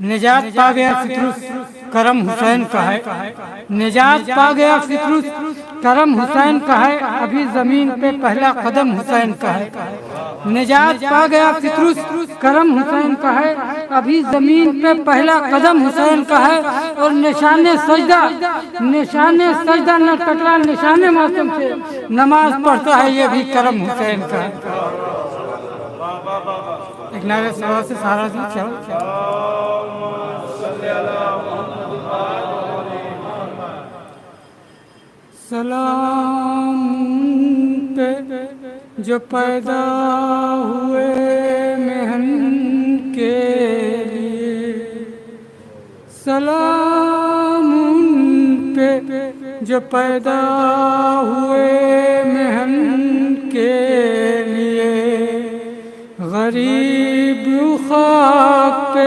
نجات پا گیا فطرس کرم حسین کا ہے، نجات پا گیا فطرس کرم حسین کا ہے، ابھی زمین پہ پہلا قدم حسین کا ہے، نجات پا گیا فطرس کرم حسین کا ہے، ابھی زمین پہ پہلا قدم حسین کا ہے، اور نشان سجدہ نہ ٹکرا نشان موسم سے نماز پڑھتا ہے، یہ بھی کرم حسین کا ہے۔ ایک نعرہ سلوات سے سارا دن چلو۔ سلام پہ جو پیدا ہوئے مہن کے لیے، سلام پہ جو پیدا ہوئے مہن کے لیے، غریب خاک پہ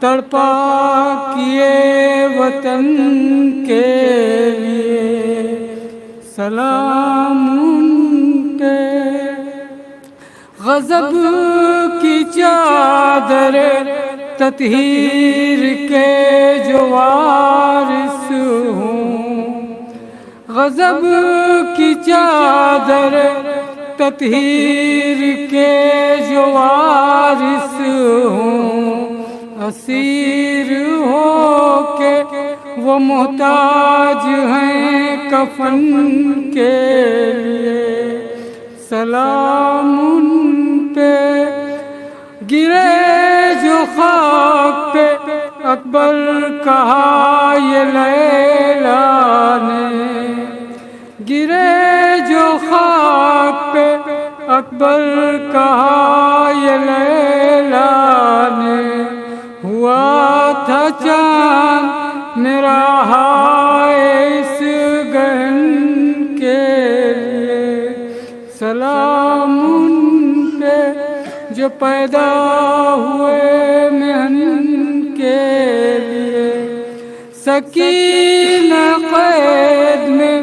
تڑپا کیے وطن کے لیے، سلام پہ غضب کی چادر تطہیر کے جو وارث ہوں، غضب کی چادر تطہیر کے جو وارث ہوں، اسیر ہو کے وہ محتاج ہیں کفن کے لیے، سلام پہ گرے جو خاک پہ اکبر کہا یہ لیلا نے، گرے جو خاک پہ اکبر کہا یہ لیلا نے، ہوا تھا چاند میرا ہائے اس گہن کے لیے، سلام پہ جو پیدا ہوئے مہن کے لیے، سکینہ قید میں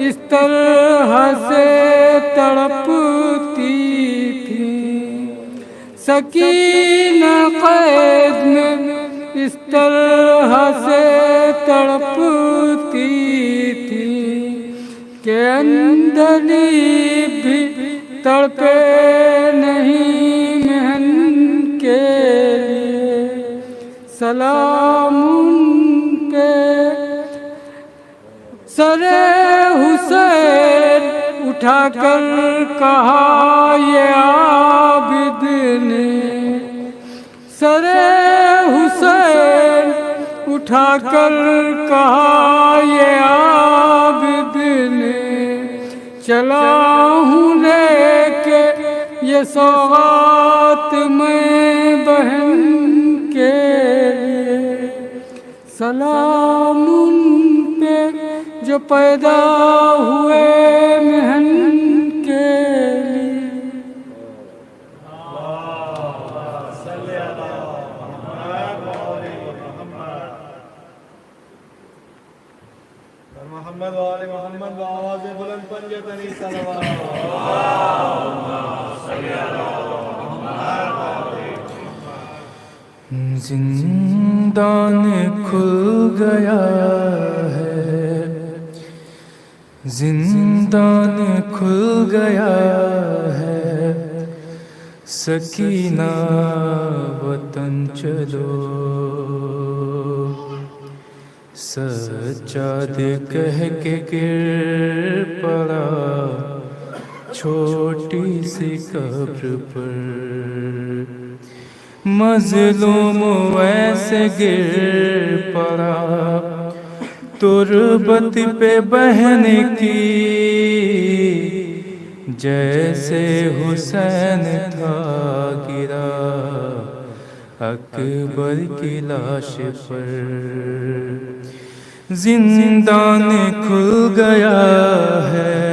اس طرح سے تڑپتی تھی، سکینہ قید میں اس طرح سے تڑپتی تھی کہ اندلیب بھی تڑپے نہیں مہن کے لیے، سلام پہ سر حسین اٹھا کر کہا یہ عابد نے، سر حسین اٹھا کر کہا یہ عابد نے، چلا ہوں لے کے یہ سوغات میں بہن کے لیے، سلام پہ جو پیدا ہوئے مہن کے لیے۔ محمد وآل محمد آواز بلند پنجتنی صلوات۔ زندان کھل گیا ہے، زندان کھل گیا ہے، سکینہ وطن چلو، سجاد کہہ کے گر پڑا چھوٹی سی قبر پر، مظلوم ویسے گر پڑا تربت پہ بہن کی، جیسے حسین تھا گرا اکبر کی لاش پر، زندان کھل گیا ہے،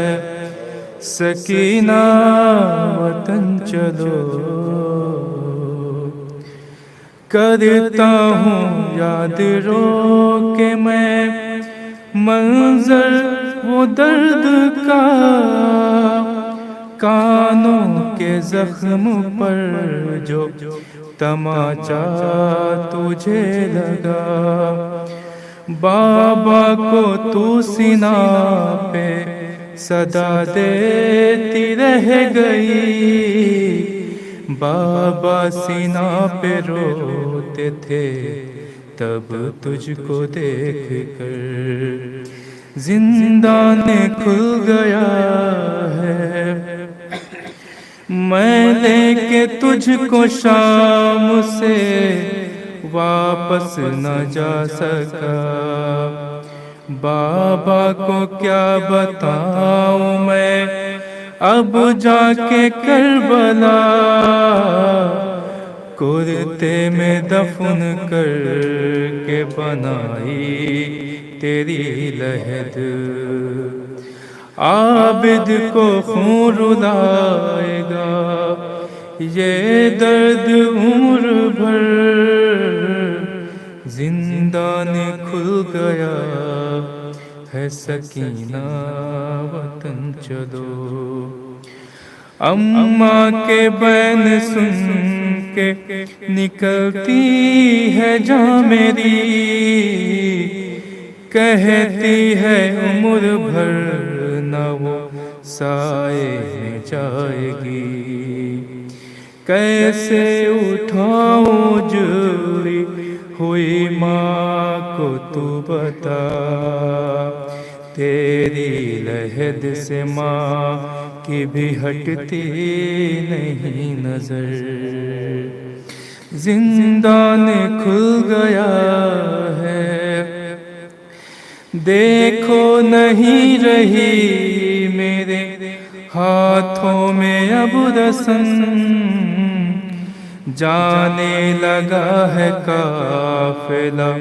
سکینہ وطن چلو، کرتا ہوں یاد رو کے میں منظر وہ درد کا، کانوں کے زخم پر جو تماچا تجھے لگا، بابا کو تو سینہ پہ صدا دیتی رہ گئی، بابا سینہ پہ روتے تھے تب تجھ کو دیکھ کر زندان کھل گیا ہے، میں لے کے تجھ کو شام سے واپس نہ جا سکا، بابا کو کیا بتاؤں میں اب جا کے کربلا، کرتے میں دفن کر کے بنائی تیری لحد، عابد کو خون رلائے گا یہ درد عمر بھر، زندان کھل گیا ہے سکینہ وطن چلو، اماں کے بین سن کے نکلتی ہے جاں میری، کہتی ہے عمر بھر نہ وہ سائے میں جائے گی، کیسے اٹھاؤں جوڑی ہوئی ماں کو تو بتا، تیری لحد سے ماں کی بھی ہٹتی نہیں نظر، زندان کھل گیا ہے دیکھو نہیں رہی میرے ہاتھوں میں اب رسن، جانے لگا ہے قافلہ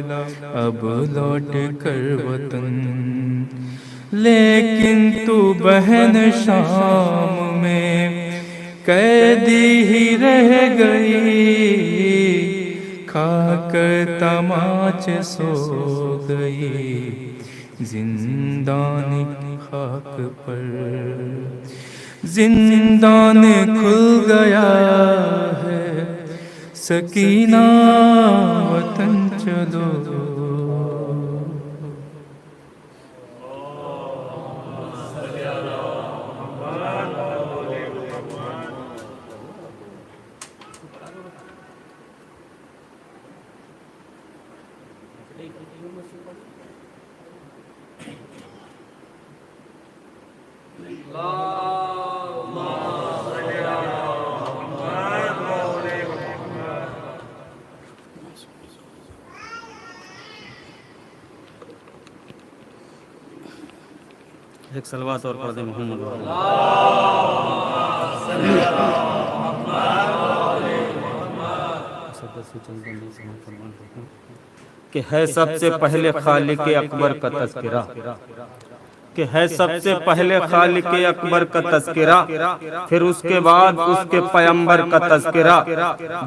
اب لوٹ کر وطن، لیکن تو بہن شام میں قیدی ہی رہ گئی، کھا کر تماچ سو گئی زندان کی خاک پر، زندان کھل گیا ہے سکینہ وطن چلو، ایک صلوات اور پڑھ دیں محمد کہ ہے سب سے پہلے خالق اکبر کا تذکرہ، کہ ہے سب سے پہلے خالق اکبر کا تذکرہ، پھر اس کے بعد اس کے پیمبر کا تذکرہ،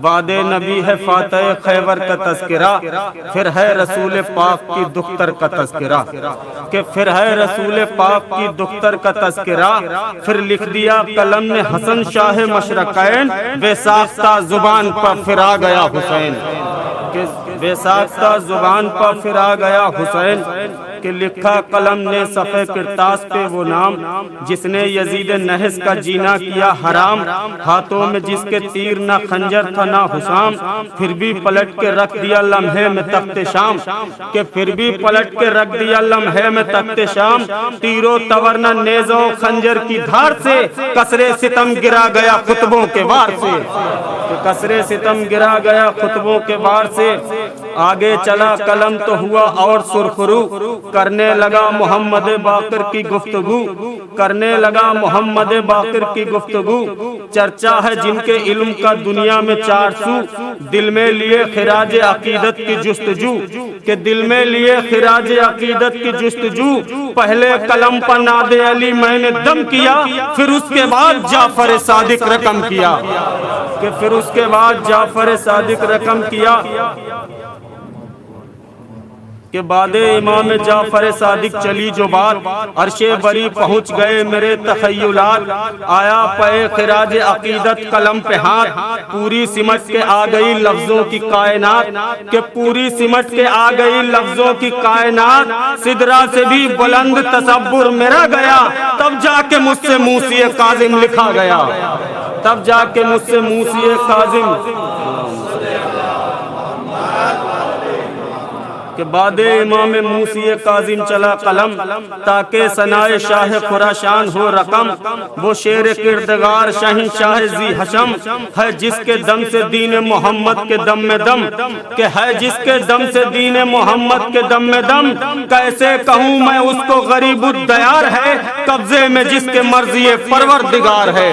بعد نبی ہے فاتح خیبر کا تذکرہ، پھر ہے رسول پاک کی دختر کا تذکرہ، کہ پھر ہے رسول پاک کی دختر کا تذکرہ، پھر لکھ دیا قلم نے حسن شاہ مشرقین، بے ساختہ زبان پر پھر آ گیا حسین، کہ بے ساختہ زبان پر پھر آ گیا حسین، کہ لکھا قلم نے صفحہ کرتاس پہ وہ نام جس نے یزید نحس کا جینا کیا حرام، ہاتھوں میں جس کے تیر نہ خنجر تھا نہ حسام، پھر بھی پلٹ کے رکھ دیا لمحے میں تخت شام، کہ پھر بھی پلٹ کے رکھ دیا لمحے میں تخت شام، تیر و تور نہ نیز و خنجر کی دھار سے کسرے ستم گرا گیا خطبوں کے وار سے، کہ کسرے ستم گرا گیا خطبوں کے وار سے، آگے چلا قلم تو ہوا اور سرخرو، کرنے لگا محمد باقر کی گفتگو، کرنے لگا محمد باقر کی گفتگو، چرچا ہے جن کے علم کا دنیا میں 400، دل میں لیے خراج عقیدت کی جستجو، کہ دل میں لیے خراج عقیدت کی جستجو، پہلے قلم پر ناد علی میں نے دم کیا، پھر اس کے بعد جعفر صادق رقم کیا، کہ پھر اس کے بعد جعفر صادق رقم کیا، کہ بعد امام جعفر صادق چلی جو بات، عرش بری پہنچ گئے میرے تخیلات، آیا پے خراج عقیدت قلم پہ ہاتھ، پوری سمٹ کے آ گئی لفظوں کی کائنات، کہ پوری سمٹ کے آ گئی لفظوں کی کائنات، سدرا سے بھی بلند تصور میرا گیا، تب جا کے مجھ سے موسی کاظم لکھا گیا، تب جا کے مجھ سے موسی کاظم، کہ بعد امام موسی کاظم چلا قلم، تاکہ ثنائے شاہ خراسان ہو رقم، وہ شیر کردگار شہنشاہ ذی حشم، ہے جس کے دم سے دین محمد کے دم میں دم، کہ ہے جس کے دم سے دین محمد کے دم میں دم، کیسے کہوں میں اس کو غریب الدیار ہے، قبضے میں جس کے مرضی پروردگار ہے،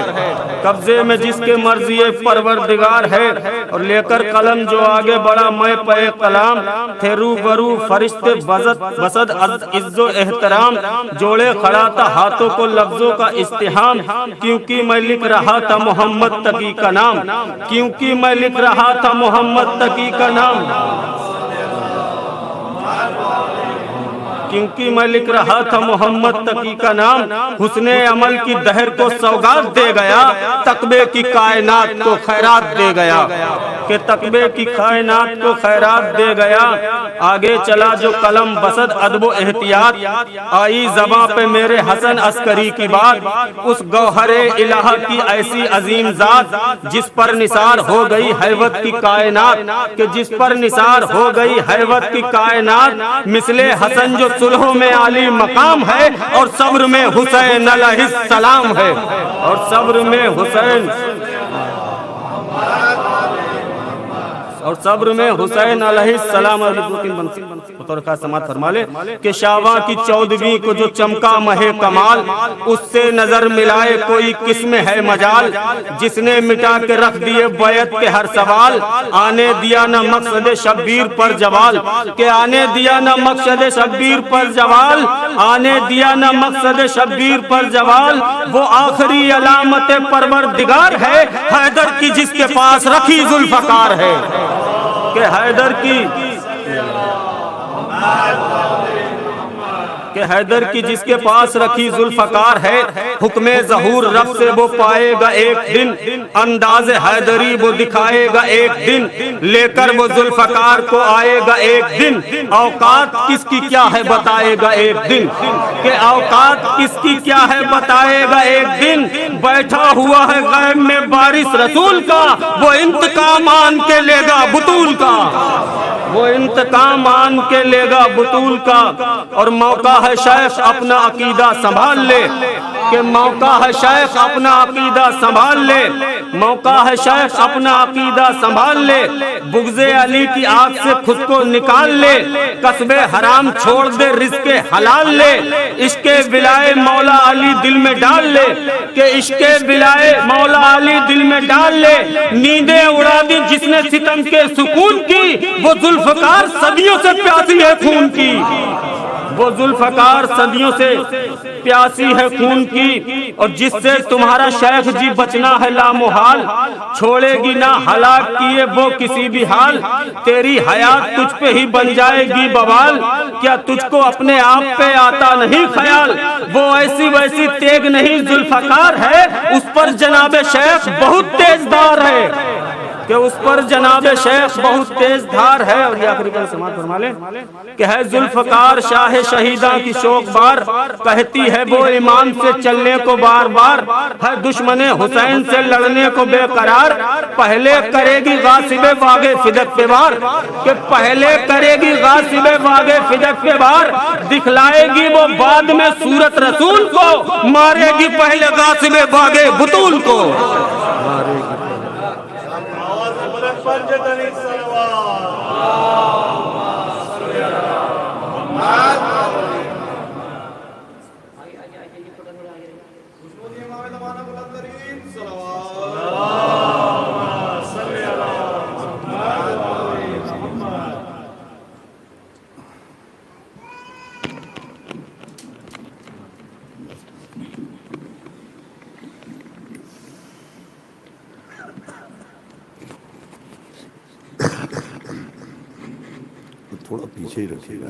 قبضے میں جس کے مرضی پروردگار ہے۔ اور لے کر قلم جو آگے بڑا میں پہ کلام، تھے روبرو فرشتے بسد عز و احترام، جوڑے کھڑا تھا ہاتھوں کو لفظوں کا استحام، کیونکہ میں لکھ رہا تھا محمد تقی کا نام، کیونکہ میں لکھ رہا تھا محمد تقی کا نام، کیونکہ میں لکھ رہا تھا محمد تقی کا نام، حسن عمل کی دہر کو سوگات دے گیا، تقوی کی کائنات کو خیرات دے گیا، کہ تقوی کی کائنات کو خیرات دے گیا۔ آگے چلا جو قلم بسد ادب و احتیاط، آئی زباں پہ میرے حسن عسکری کی بات، اس گوہر الہ کی ایسی عظیم ذات، جس پر نثار ہو گئی حیوت کی کائنات، کہ جس پر نثار ہو گئی حیوت کی کائنات، مثل حسن جو صلحوں میں عالی مقام ہے، اور صبر میں حسین علیہ السلام ہے، اور صبر میں حسین، اور صبر میں حسین علیہ السلام، بطور خاص سماعت فرما لے کہ شاواں کی 14ویں کو جو چمکا مہ کمال، اس سے نظر ملائے کوئی قسم ہے مجال، جس نے مٹا کے رکھ دیے بیعت کے ہر سوال، آنے دیا نہ مقصد شبیر پر جوال، کہ آنے دیا نہ مقصد شبیر پر جوال، آنے دیا نہ مقصد شبیر پر جوال، وہ آخری علامت پروردگار ہے، حیدر کی جس کے پاس رکھی ذوالفقار ہے، کہ حیدر کی، کہ حیدر کی جس کے پاس رکھی ذوالفقار ہے، حکم ظہور رب سے وہ پائے گا ایک دن، انداز حیدری وہ دکھائے گا ایک دن، لے کر وہ ذوالفقار کو آئے گا ایک دن، اوقات کس کی کیا ہے بتائے گا ایک دن، کہ اوقات کس کی کیا ہے بتائے گا ایک دن، بیٹھا ہوا ہے غیب میں بارش رسول کا، وہ انتقام آن کے لے گا بطول کا، وہ انتقام آن کے لے گا بطول کا۔ اور موقع ہے شیخ اپنا عقیدہ سنبھال لے، کہ موقع ہے شیخ اپنا عقیدہ سنبھال لے، موقع ہے شیخ اپنا عقیدہ سنبھال لے، بغض علی کی آگ سے خود کو نکال لے، کسب حرام چھوڑ دے رزق حلال لے، عشق ولائے مولا علی دل میں ڈال لے، کہ عشق ولائے مولا علی دل میں ڈال لے، نیندیں اڑا دی جس نے ستم کے سکون کی، وہ ذوالفقار صدیوں سے پیاسی ہے خون کی، وہ ذوالفقار صدیوں سے پیاسی ہے خون کی، اور جس سے تمہارا شیخ جی بچنا ہے لامحال، چھوڑے گی نہ ہلاک کیے وہ کسی بھی حال، تیری حیات تجھ پہ ہی بن جائے گی بوال، کیا تجھ کو اپنے آپ پہ آتا نہیں خیال، وہ ایسی ویسی تیگ نہیں ذوالفقار ہے، اس پر جناب شیخ بہت تیز دھار ہے، کہ اس پر جناب شیخ بہت تیز دھار ہے۔ اور یہ آخری کا سماعت فرما لیں کہ ہے ذوالفقار شاہ شہیداں کی شوق بار، کہتی ہے وہ امام سے چلنے کو بار بار، ہے دشمن حسین سے لڑنے کو بے قرار، پہلے کرے گی غاصب باغ فدق پہ وار، کہ پہلے کرے گی غاصب باغ فدق پہ وار، دکھلائے گی وہ بعد میں صورت رسول کو، مارے گی پہلے غاصب باغ بطول کو، مارے گی پنجتنی صلوات تھوڑا پیچھے ہی رکھیے گا.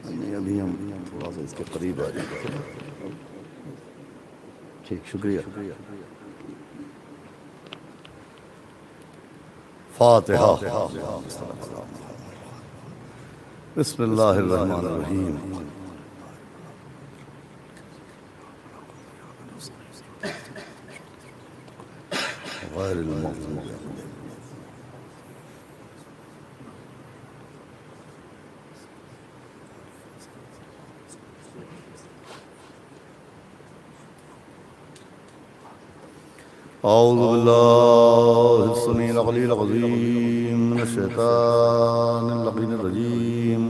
نہیں ابھی ہم تھوڑا سا اس کے قریب آ جائیں گے. ٹھیک شکریہ. فاتحہ. بسم اللہ الرحمن الرحیم. غیر المغضوب علیہم. اعوذ باللہ السمیع العلیم العظیم من الشیطان اللعین الرجیم.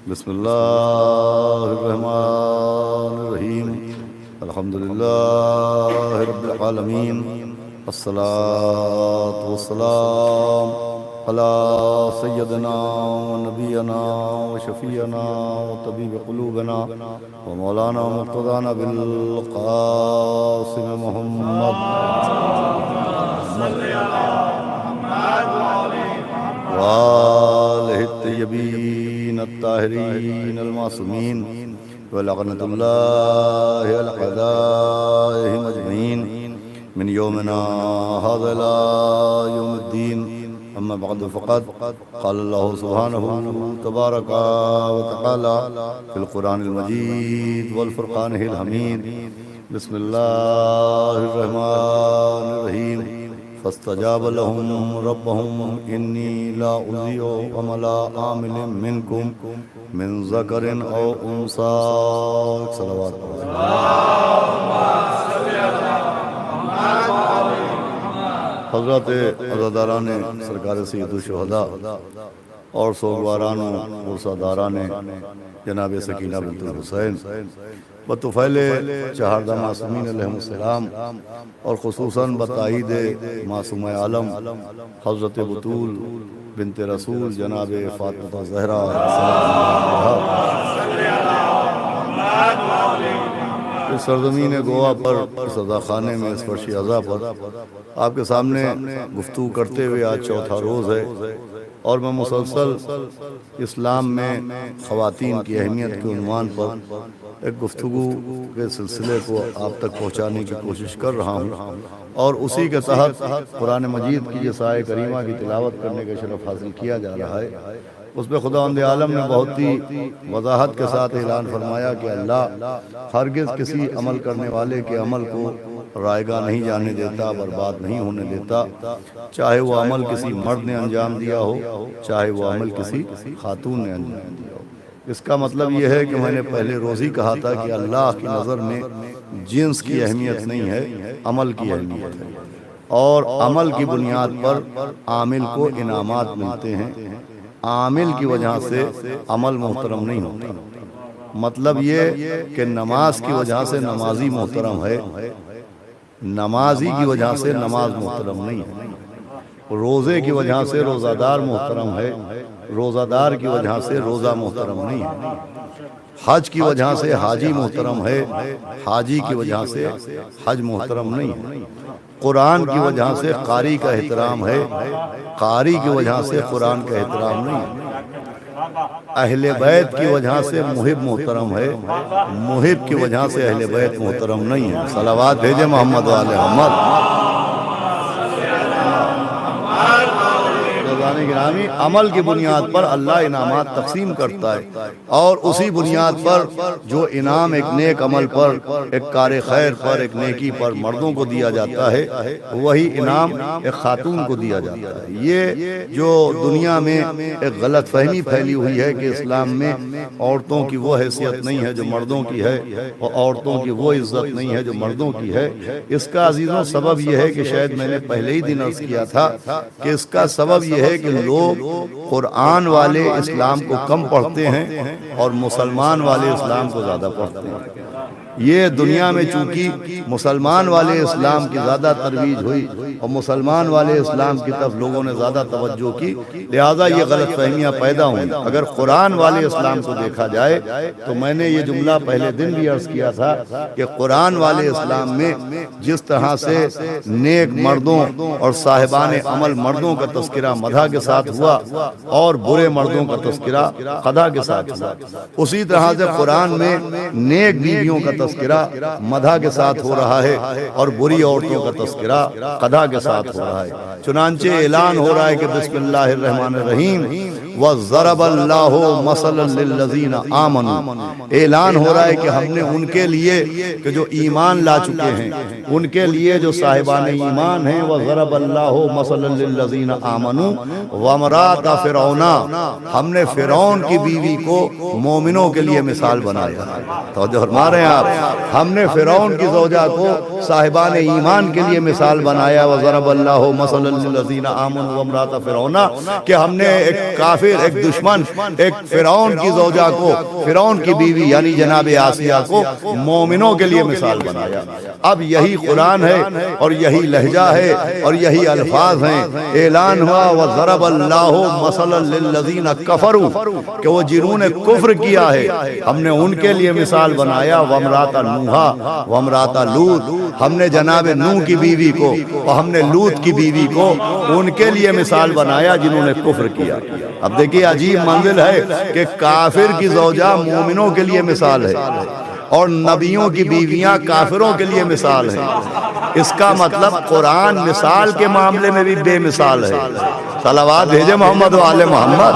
بسم اللہ الرحمن الرحیم. الحمدللہ رب العالمین. الصلاة والسلام علی سیدنا و نبینا و شفیعنا و طبیب قلوبنا و مولانا مقتدانا بالقاسم محمد و آلہ الطیبین الطاہرین المعصومین ولعنۃ اللہ علی اعدائہم اجمعین من یومنا ھذا الی یوم الدین. اما بعد فقد قال اللہ سبحانہ تبارک و تعالی فی القرآن المجید والفرقان الحمید. بسم اللہ الرحمن الرحیم. فاستجاب لهم ربهم انی لا اضیع عمل عامل منکم من ذکر او انثی. صلوات حضرت عزاداران سرکار سید الشہداء اور سوگواران و مرساداران جناب سکینہ بنت الحسین بطفیل چہاردہ معصومین علیہ السلام اور خصوصاً بتائید معصوم عالم حضرت بطول بنت رسول جناب فاطمہ زہرا اس سرزمین گوا پر سزا خانے میں اس فرش عزا پر آپ کے سامنے گفتگو کرتے ہوئے آج چوتھا روز ہے اور میں مسلسل اسلام میں خواتین کی اہمیت کے عنوان پر ایک گفتگو کے سلسلے کو آپ تک پہنچانے کی کوشش کر رہا ہوں اور اسی کے تحت قرآن مجید کی یہ آیہ کریمہ کی تلاوت کرنے کا شرف حاصل کیا جا رہا ہے. اس پہ خداوند عالم نے بہت ہی وضاحت کے ساتھ اعلان فرمایا کہ اللہ ہرگز کسی عمل کرنے والے کے عمل کو رائیگاں نہیں جانے دیتا، برباد نہیں ہونے دیتا، چاہے وہ عمل کسی مرد نے انجام دیا ہو، چاہے وہ عمل کسی خاتون نے انجام دیا ہو. اس کا مطلب یہ ہے کہ میں نے پہلے روز ہی کہا تھا کہ اللہ کی نظر میں جنس کی اہمیت نہیں ہے، عمل کی اہمیت ہے، اور عمل کی بنیاد پر عامل کو انعامات ملتے ہیں. عامل کی وجہ سے عمل محترم نہیں ہوتا. مطلب یہ کہ نماز کی وجہ سے نمازی محترم ہے، نمازی کی وجہ سے نماز محترم نہیں ہے. روزے کی وجہ سے روزہ دار محترم ہے، روزہ دار کی وجہ سے روزہ محترم نہیں ہے. حج کی وجہ سے حاجی محترم ہے، حاجی کی وجہ سے حج محترم نہیں ہے. قرآن کی وجہ سے قاری کا احترام ہے، قاری کی وجہ سے قرآن کا احترام نہیں ہے. اہل بیت کی وجہ سے محب محترم ہے، محب کی وجہ سے اہل بیت محترم نہیں ہے. صلوات بھیجے محمد و آل محمد. گرامی عمل کی بنیاد پر اللہ انعامات تقسیم کرتا ہے اور اسی بنیاد پر جو انعام ایک نیک عمل پر، ایک کار خیر پر، ایک نیکی پر مردوں کو دیا جاتا ہے، وہی انعام ایک خاتون کو دیا جاتا ہے. یہ جو دنیا میں ایک غلط فہمی پھیلی ہوئی ہے کہ اسلام میں عورتوں کی وہ حیثیت نہیں ہے جو مردوں کی ہے اور عورتوں کی وہ عزت نہیں ہے جو مردوں کی ہے، اس کا عزیزوں سبب یہ ہے کہ شاید میں نے پہلے ہی دن عرض کیا تھا کہ اس کا سبب یہ ہے کہ لوگ قرآن والے اسلام کو کم پڑھتے ہیں اور مسلمان والے اسلام کو زیادہ پڑھتے ہیں. یہ دنیا میں چونکہ مسلمان والے اسلام کی زیادہ ترویج ہوئی اور مسلمان والے اسلام کی طرف لوگوں نے زیادہ توجہ کی، لہذا یہ غلط فہمیاں پیدا ہوئیں۔ اگر قرآن والے اسلام کو دیکھا جائے تو میں نے یہ جملہ پہلے دن بھی عرض کیا تھا کہ قرآن والے اسلام میں جس طرح سے نیک مردوں اور صاحبان عمل مردوں کا تذکرہ مدح کے ساتھ ہوا اور برے مردوں کا تذکرہ قدح کے ساتھ ہوا، اسی طرح سے قرآن میں نیک بیویوں کا تذکرہ مدح کے ساتھ ہو رہا ہے اور بری عورتوں کا تذکرہ قدح کے ساتھ ہو رہا ہے۔ چنانچہ اعلان ہو رہا ہے کہ بسم اللہ الرحمن الرحیم وَضَرَبَ اللَّهُ مَثَلًا لِلَّذِينَ آمَنُوا، اعلان ہو رہا ہے کہ ہم نے ان کے لیے کہ جو ایمان لا چکے ہیں، ان کے لیے جو صاحبان ایمان ہیں، وَضَرَبَ اللَّهُ مَثَلًا لِلَّذِينَ آمَنُوا وَامْرَأَتَ فِرْعَوْنَ، ہم نے فرعون کی بیوی کو مومنوں کے لیے مثال بنایا۔ توجہ فرما رہے ہیں آپ، ہم نے فرعون کی زوجہ کو صاحبان ایمان کے لیے مثال بنایا، وَضَرَبَ اللَّهُ مَثَلًا لِلَّذِينَ آمَنُوا وَامْرَأَتَ فِرْعَوْنَ، کہ ہم نے ایک کافر، ایک دشمن، ایک فرعون کی زوجہ کو، فرعون کی بیوی یعنی جناب آسیہ کو مومنوں کے لیے مثال بنایا۔ اب یہی قرآن ہے اور یہی لہجہ ہے اور یہی الفاظ ہیں۔ اعلان ہوا وَضَرَبَ اللَّهُ مَثَلًا لِلَّذِينَ كَفَرُوا، کہ وہ جنہوں نے کفر کیا ہے ہم نے ان کے لیے مثال بنایا، وَامْرَأَتَ نُوحَ وَامْرَأَتَ لُوط، ہم نے جناب نوح کی بیوی کو اور ہم نے لوط کی بیوی کو ان کے لیے مثال بنایا جنہوں نے کفر کیا۔ اب دیکھیے عجیب منزل ہے کہ کافر کی زوجہ مومنوں کے لیے مثال ہے اور نبیوں کی بیویاں کافروں کے لیے مثال ہے۔ اس کا مطلب قرآن مثال کے معاملے میں بھی بے مثال ہے۔ صلوات بھیجے محمد و آل محمد۔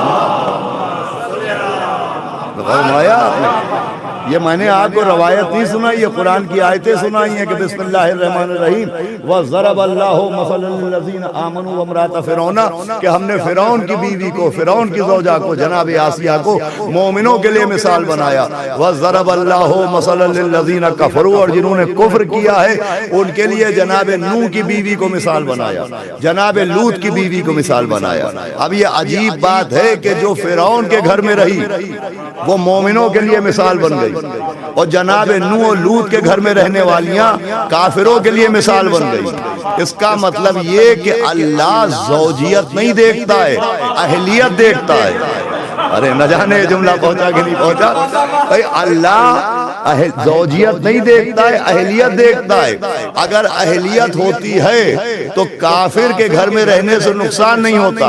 فرمایا آپ نے، یہ میں نے آپ کو روایت نہیں سنائی، یہ قرآن کی آیتیں سنائی ہیں کہ بسم اللہ الرحمن الرحیم وَضَرَبَ اللَّهُ مَثَلًا لِلَّذِينَ آمَنُوا وَامْرَأَتَ فِرْعَوْنَ، کہ ہم نے فرعون کی بیوی کو، فرعون کی زوجہ کو، جناب آسیہ کو مومنوں کے لیے مثال بنایا۔ وَضَرَبَ اللَّهُ مَثَلًا لِلَّذِينَ كَفَرُوا، اور جنہوں نے کفر کیا ہے ان کے لیے جناب نوح کی بیوی کو مثال بنایا، جناب لوط کی بیوی کو مثال بنایا۔ اب یہ عجیب بات ہے کہ جو فرعون کے گھر میں رہی وہ مومنوں کے لیے مثال بن گئی اور جناب نوح و لوط کے گھر میں رہنے والیاں کافروں کے لیے مثال بن گئی۔ اس کا مطلب یہ کہ اللہ زوجیت نہیں دیکھتا ہے، اہلیت دیکھتا ہے۔ ارے نہ جانے یہ جملہ پہنچا کہ نہیں پہنچا۔ اللہ زوجیت نہیں دیکھتا ہے، اہلیت دیکھتا ہے۔ اگر اہلیت ہوتی ہے تو کافر کے گھر میں رہنے سے نقصان نہیں ہوتا،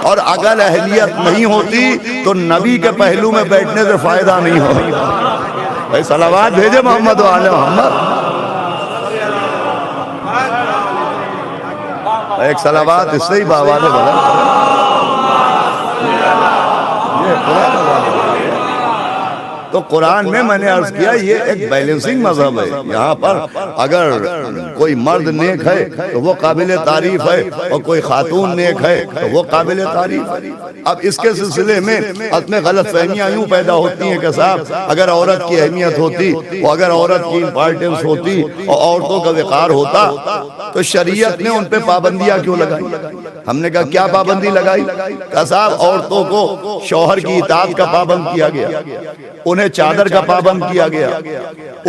اور اگر اہلیت نہیں ہوتی تو نبی کے پہلو میں بیٹھنے سے فائدہ نہیں ہوتا۔ بھائی صلوات بھیجے محمد و آل محمد۔ ایک صلوات اس سے ہی باوالے بڑھا۔ تو قرآن میں نے عرض کیا یہ ایک بیلنسنگ مذہب ہے۔ یہاں پر اگر کوئی مرد نیک ہے تو وہ قابل تعریف ہے اور کوئی خاتون نیک ہے تو وہ قابل تعریف ہے۔ اب اس کے سلسلے میں اپنے غلط فہمیاں یوں پیدا ہوتی ہیں کہ صاحب اگر عورت کی اہمیت ہوتی اور اگر عورت کی امپارٹنس ہوتی اور عورتوں کا وقار ہوتا تو شریعت نے ان پہ پابندیاں کیوں لگائی؟ ہم نے کہا کیا پابندی لگائی؟ کہ صاحب عورتوں کو شوہر کی اطاعت کا پابند کیا گیا، انہیں چادر کا پابند کیا گیا،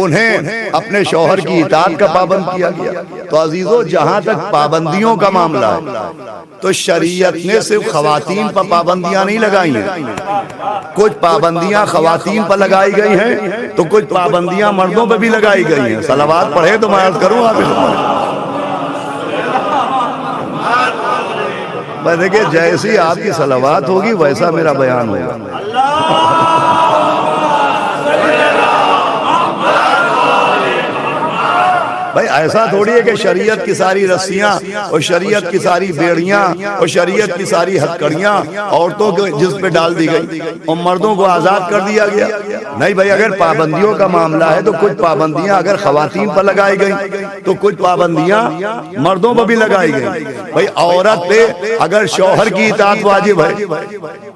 انہیں اپنے شوہر کی اطاعت کا پابند کیا گیا۔ تو عزیزو جہاں تک پابندیوں کا معاملہ ہے تو شریعت نے صرف خواتین پر پابندیاں نہیں لگائی ہیں، کچھ پابندیاں خواتین پر لگائی گئی ہیں تو کچھ پابندیاں مردوں پر بھی لگائی گئی ہیں۔ صلوات پڑھے تو میں عرض کروں آپ میں دیکھیں جیسی آپ کی صلوات ہوگی ویسا میرا بیان ہوگا۔ بھائی ایسا تھوڑی ہے کہ شریعت کی ساری رسیاں اور شریعت کی ساری بیڑیاں اور شریعت کی ساری ہتھکڑیاں عورتوں کو جس پہ ڈال دی گئی اور مردوں کو آزاد کر دیا گیا۔ نہیں بھائی، اگر پابندیوں کا معاملہ ہے تو کچھ پابندیاں اگر خواتین پر لگائی گئی تو کچھ پابندیاں مردوں پر بھی لگائی گئی۔ بھائی عورت پہ اگر شوہر کی اطاعت واجب ہے،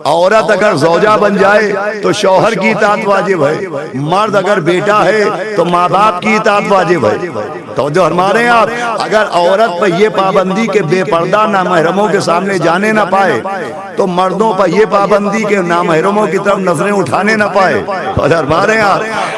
عورت اگر زوجہ بن جائے تو شوہر کی اطاعت واجب ہے، مرد اگر بیٹا ہے تو ماں باپ کی اطاعت واجب ہے۔ توجہ فرما رہے ہیں آپ؟ اگر عورت پر یہ پابندی کہ بے پردہ نامحرموں کے سامنے جانے نہ پائے، تو مردوں پر یہ پابندی کے نامحرموں کی طرف نظریں اٹھانے نہ پائے. ہمارے یہاں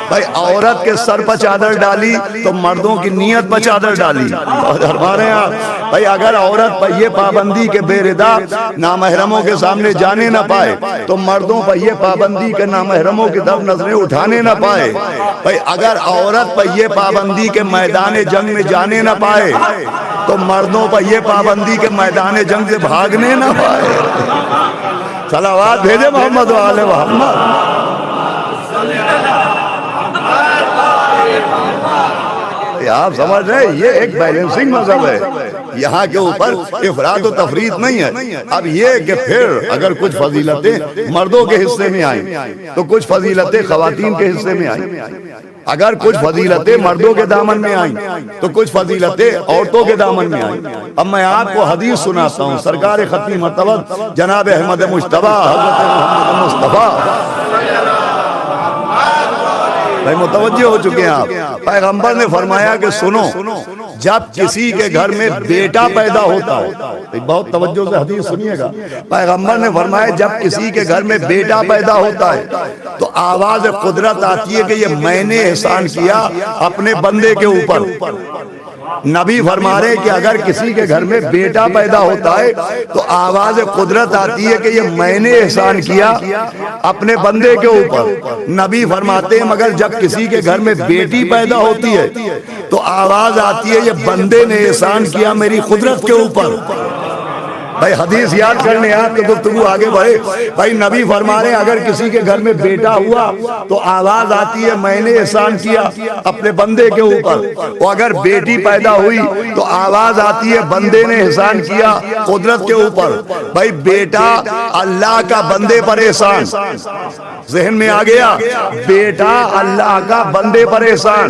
بھائی عورت کے سر پر چادر ڈالی تو مردوں کی نیت پر چادر ڈالی. ہمارے یہاں بھائی اگر عورت پر یہ پابندی کے بے ردا نامحرموں کے سامنے جانے نہ پائے تو مردوں پر یہ پابندی کے نامحرموں کی طرف نظریں اٹھانے نہ پائے. بھائی اگر عورت پر یہ پابندی کے میدان جنگ میں جانے نہ پائے تو مردوں پر یہ پابندی کے میدان جنگ سے بھاگنے نہ پائے. صلوات بھیجے محمد و آل محمد. آپ سمجھ رہے ہیں یہ ایک بیلنسنگ مذہب ہے. یہاں کے اوپر افراط و تفریط نہیں ہے. اب یہ کہ پھر اگر کچھ فضیلتیں مردوں کے حصے میں آئیں تو کچھ فضیلتیں خواتین کے حصے میں آئیں. اگر کچھ فضیلتیں مردوں کے دامن میں آئیں تو کچھ فضیلتیں عورتوں کے دامن میں آئیں. اب میں آپ کو حدیث سناتا ہوں. سرکار ختمی مرتبہ جناب احمد مجتبی حضرت محمد مصطفیٰ بھائی متوجہ ہو چکے ہیں آپ. پیغمبر نے فرمایا کہ سنو جب کسی کے گھر میں بیٹا پیدا ہوتا ہے, بہت توجہ سے حدیث سنیے گا. پیغمبر نے فرمایا جب کسی کے گھر میں بیٹا پیدا ہوتا ہے تو آواز قدرت آتی ہے کہ یہ میں نے احسان کیا اپنے بندے کے اوپر. نبی فرما رہے کہ اگر کسی کے گھر میں بیٹا پیدا ہوتا ہے تو آواز قدرت آتی ہے کہ یہ میں نے احسان کیا اپنے بندے کے اوپر. نبی فرماتے ہیں مگر جب کسی کے گھر میں بیٹی پیدا ہوتی ہے تو آواز آتی ہے یہ بندے نے احسان کیا میری قدرت کے اوپر. بھائی حدیث یاد کرنے آپ تو گفتگو آگے بڑھے. بھائی نبی فرما رہے ہیں اگر کسی کے گھر میں بیٹا ہوا تو آواز آتی ہے میں نے احسان کیا اپنے بندے کے اوپر. اور اگر بیٹی پیدا ہوئی تو آواز آتی ہے بندے نے احسان کیا قدرت کے اوپر. بھائی بیٹا اللہ کا بندے پر احسان, ذہن میں آ گیا, بیٹا اللہ کا بندے پر احسان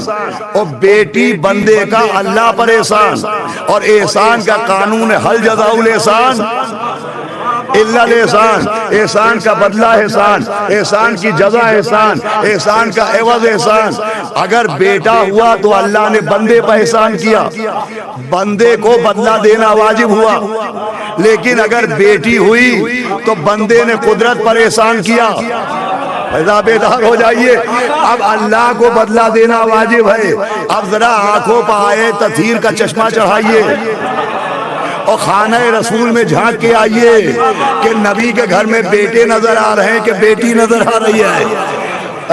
اور بیٹی بندے کا اللہ پر احسان. اور احسان کا قانون حل جزاء الاحسان الا الاحسان. احسان کا بدلہ احسان, احسان کی جزا احسان, احسان کا عوض احسان. اگر بیٹا ہوا تو اللہ نے بندے پر احسان کیا, بندے کو بدلہ دینا واجب ہوا. لیکن اگر بیٹی ہوئی تو بندے نے قدرت پر احسان کیا. ایسا بیدار ہو جائیے, اب اللہ کو بدلہ دینا واجب ہے. اب ذرا آنکھوں پر آئے تطہیر کا چشمہ چڑھائیے اور خانہ رسول میں جھانک کے آئیے کہ نبی کے گھر میں بیٹے نظر آ رہے ہیں کہ بیٹی نظر آ رہی ہے.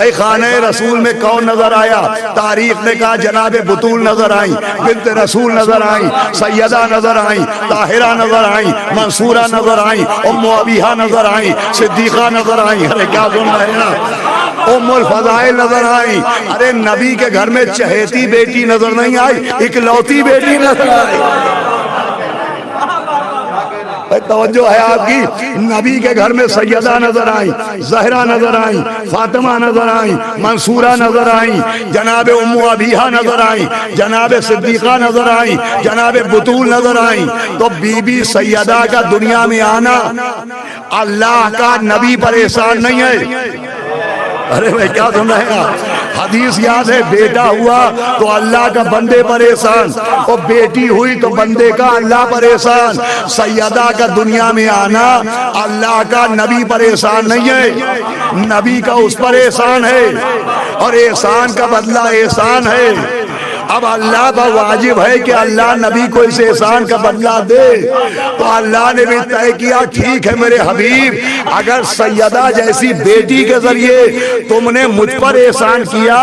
اے خانہ رسول میں کون نظر آیا؟ تاریخ نے کہا جناب بطول نظر آئیں, بنت رسول نظر آئیں, سیدہ نظر آئیں, طاہرہ نظر آئیں, منصورہ نظر آئیں, ام ابیہا نظر آئیں, صدیقہ نظر آئیں. ارے کیا سن رہے ہیں؟ ام الفضائل نظر آئیں. ارے نبی کے گھر میں چہیتی بیٹی نظر نہیں آئی, اکلوتی بیٹی نظر آئی. توجہ ہے آپ کی. نبی کے گھر میں سیدہ نظر آئیں, زہرا نظر آئیں, فاطمہ نظر آئیں, منصورہ نظر آئیں, جناب ام ابیہا نظر آئیں, جناب صدیقہ نظر آئیں, جناب بطول نظر آئیں. تو بی بی سیدہ کا دنیا میں آنا اللہ کا نبی پر احسان نہیں ہے. ارے بھائی کیا سن رہے ہیں؟ حدیث یاد ہے, بیٹا ہوا تو اللہ کا بندے پر احسان اور بیٹی ہوئی تو بندے کا اللہ پر احسان. سیدہ کا دنیا میں آنا اللہ کا نبی پر احسان نہیں ہے, نبی کا اس پر احسان ہے اور احسان کا بدلہ احسان ہے. اب اللہ پر واجب ہے کہ اللہ نبی کو اس احسان کا بدلہ دے. تو اللہ نے بھی طے کیا ٹھیک ہے میرے حبیب, اگر سیدہ جیسی بیٹی کے ذریعے تم نے مجھ پر احسان کیا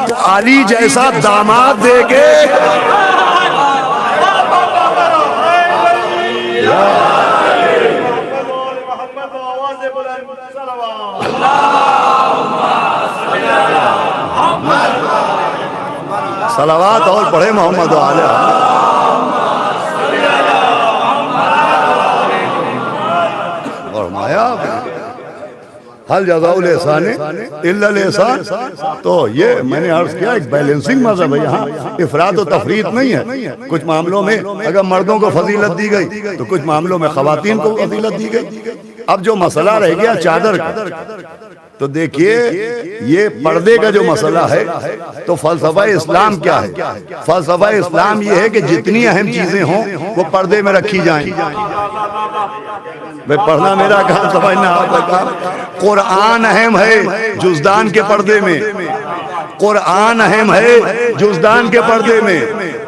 تو علی جیسا داماد دے کے صلوات اور پڑھے محمد و آلہ. فرمایا حل جزاء الاحسان الا الاحسان. تو یہ میں نے عرض کیا ایک بیلنسنگ مذہب ہے. یہاں افراط و تفریط نہیں ہے. کچھ معاملوں میں اگر مردوں کو فضیلت دی گئی تو کچھ معاملوں میں خواتین کو فضیلت دی گئی. اب جو مسئلہ رہ گیا چادر کا, تو دیکھیے یہ پردے کا جو مسئلہ ہے تو فلسفہ اسلام کیا ہے؟ فلسفہ اسلام یہ ہے کہ جتنی اہم چیزیں ہوں وہ پردے میں رکھی جائیں. بھائی پڑھنا میرا کام، سمجھنا آپ کا کام۔ قرآن اہم ہے جزدان کے پردے میں، قرآن اہم ہے جزدان کے پردے میں،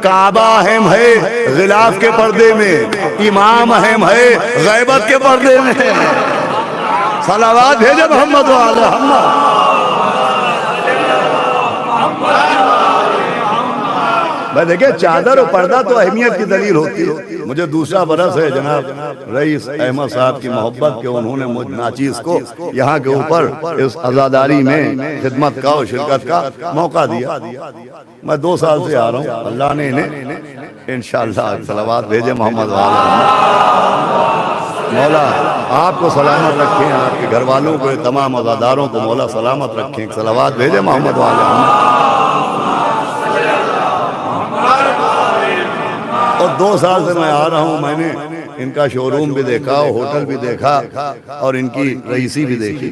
کعبہ اہم ہے غلاف کے پردے میں، امام اہم ہے غیبت کے پردے میں۔ صلوات بھیجے محمد و آل محمد۔ بھائی دیکھیں چادر و پردہ تو اہمیت کی دلیل ہوتی ہے۔ مجھے دوسرا برس ہے جناب رئیس احمد صاحب کی محبت کے، انہوں نے مجھ ناچیز کو یہاں کے اوپر اس عزاداری میں خدمت کا اور شرکت کا موقع دیا۔ میں 2 سال سے آ رہا ہوں، اللہ نے انہیں انشاءاللہ صلوات بھیجے محمد والا۔ مولا آپ کو سلامت رکھیں، آپ کے گھر والوں کو، تمام عزاداروں کو مولا سلامت رکھیں، صلوات بھیجے محمد والا۔ اور 2 سال سے میں آ رہا ہوں، میں نے ان کا شو روم بھی دیکھا، ہوٹل بھی دیکھا، اور ان کی رئیسی بھی دیکھی،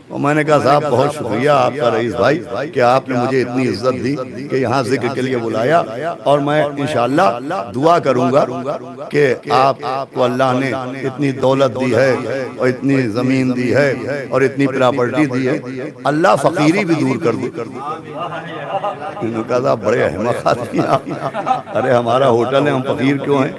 اور میں نے کہا صاحب بہت شکریہ آپ کا رئیس بھائی کہ آپ نے مجھے اتنی عزت دی کہ یہاں ذکر کے لیے بلایا، اور میں انشاءاللہ دعا کروں گا کہ آپ کو اللہ نے اتنی دولت دی ہے اور اتنی زمین دی ہے اور اتنی پراپرٹی دی ہے، اللہ فقیری بھی دور کر دے۔ انہوں نے کہا صاحب بڑے احمق آدمی آپ، ارے ہمارا ہوٹل ہے ہم فقیر کیوں ہیں،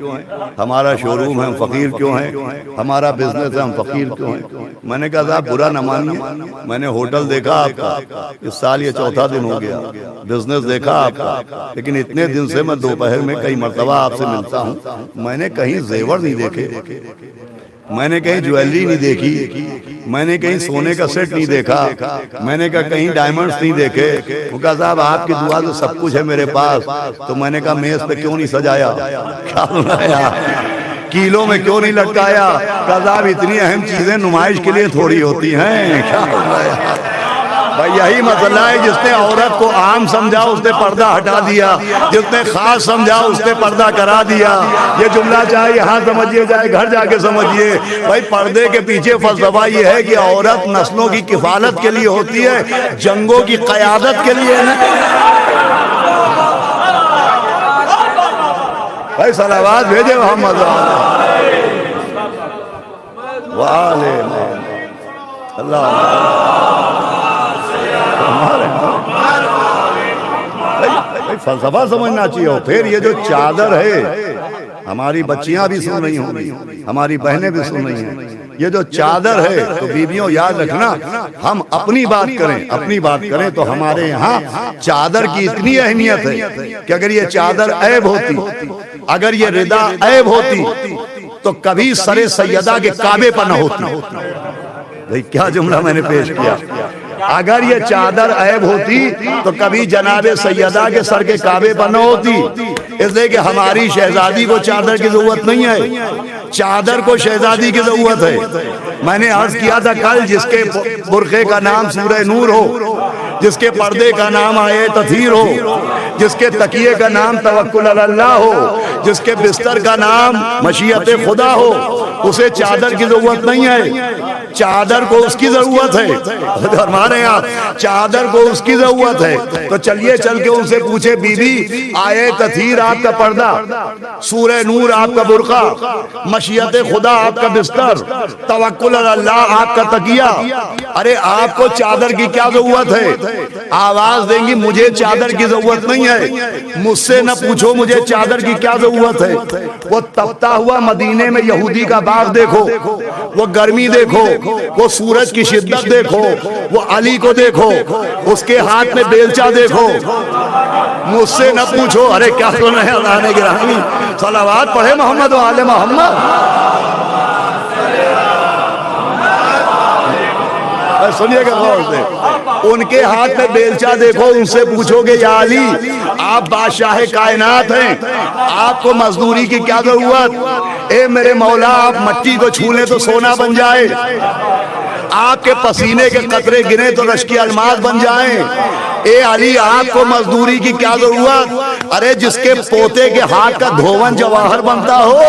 ہمارا شو روم ہے ہم فقیر کیوں ہیں، ہمارا بزنس ہے ہم فقیر کیوں ہیں۔ میں نے کہا صاحب برا نہ مانیے، میں نے ہوٹل دیکھا آپ کا، اس سال یہ 4تھا دن ہو گیا، بزنس دیکھا آپ کا، لیکن اتنے دن سے میں دوپہر میں کئی مرتبہ آپ سے ملتا ہوں، میں نے کہیں زیور نہیں دیکھے، میں نے کہیں جویلری نہیں دیکھی، میں نے کہیں سونے کا سیٹ نہیں دیکھا، میں نے کہا کہیں ڈائمنڈز نہیں دیکھے۔ وہ کہا صاحب آپ کی دعا سے سب کچھ ہے میرے پاس، تو میں نے کہا میز پہ کیوں نہیں سجایا، کیا بنایا، کیلوں میں کیوں نہیں لٹکایا؟ کہا صاحب اتنی اہم چیزیں نمائش کے لیے تھوڑی ہوتی ہیں، کیا بنایا؟ بھائی یہی مسئلہ ہے، جس نے عورت کو عام سمجھا اس نے پردہ ہٹا دیا، جس نے خاص سمجھا اس نے پردہ کرا دیا۔ یہ جملہ چاہے یہاں سمجھیے جائے گھر جا کے سمجھیے، بھائی پردے کے پیچھے فلسفہ یہ ہے کہ عورت نسلوں کی کفالت کے لیے ہوتی ہے، جنگوں کی قیادت کے لیے نہیں۔ بھائی صلوات بھیجے محمد وآلہ محمد۔ اللہ فلسفہ سمجھنا چاہیے۔ پھر یہ جو چادر ہے، ہماری بچیاں بھی سن رہی ہوں گی، ہماری بہنیں بھی سن رہی ہیں، یہ جو چادر ہے تو بیویوں یاد رکھنا، ہم اپنی بات کریں تو ہمارے یہاں چادر کی اتنی اہمیت ہے کہ اگر یہ چادر عیب ہوتی، اگر یہ ردا عیب ہوتی تو کبھی سر سیدہ کے کعبے پر نہ ہوتی۔ بھئی کیا جملہ میں نے پیش کیا، اگر یہ چادر عیب ہوتی تو کبھی جناب سیدہ کے سر کے کعبے پر نہ ہوتی، اس لیے کہ ہماری شہزادی کو چادر کی ضرورت نہیں ہے، چادر کو شہزادی کی ضرورت ہے۔ میں نے عرض کیا تھا کل، جس کے برقعے کا نام سورہ نور ہو، جس کے پردے کا نام آیے تطہیر ہو، جس کے تکیے کا نام توکل علی اللہ ہو، جس کے بستر کا نام مشیت خدا ہو، اسے چادر کی ضرورت نہیں ہے، چادر کو اس کی ضرورت ہے۔ ہمارے یہاں چادر کو اس کی ضرورت ہے۔ تو چلیے چل کے ان سے پوچھے، بی بی آیے تطہیر آپ کا پردہ، سورہ نور آپ کا برقع، مشیت خدا آپ کا بستر، توکل علی اللہ آپ کا تکیہ، ارے آپ کو چادر کی کیا ضرورت ہے؟ آواز دیں گی مجھے چادر کی ضرورت نہیں ہے، مجھ سے نہ پوچھو مجھے چادر کی کیا ضرورت ہے۔ وہ تپتا ہوا مدینے میں یہودی کا باغ دیکھو، وہ گرمی دیکھو، وہ سورج کی شدت دیکھو، وہ علی کو دیکھو، اس کے ہاتھ میں بیلچہ دیکھو، مجھ سے نہ پوچھو۔ ارے کیا سن رہے ہیں اللہ نے گرامی، صلوات پڑھے محمد و آل محمد۔ سنیے گا غور سے، ان کے ہاتھ میں بیلچہ دیکھو، ان سے پوچھو گے یا علی آپ بادشاہ کائنات ہیں، آپ کو مزدوری کی کیا ضرورت؟ اے میرے مولا آپ مٹی کو چھو لیں تو سونا بن جائے، آپ کے پسینے کے قطرے گریں تو رشکی الماس بن جائیں۔ اے علی آپ کو مزدوری کی کیا ضرورت؟ ارے جس کے پوتے کے ہاتھ کا دھون جواہر بنتا ہو،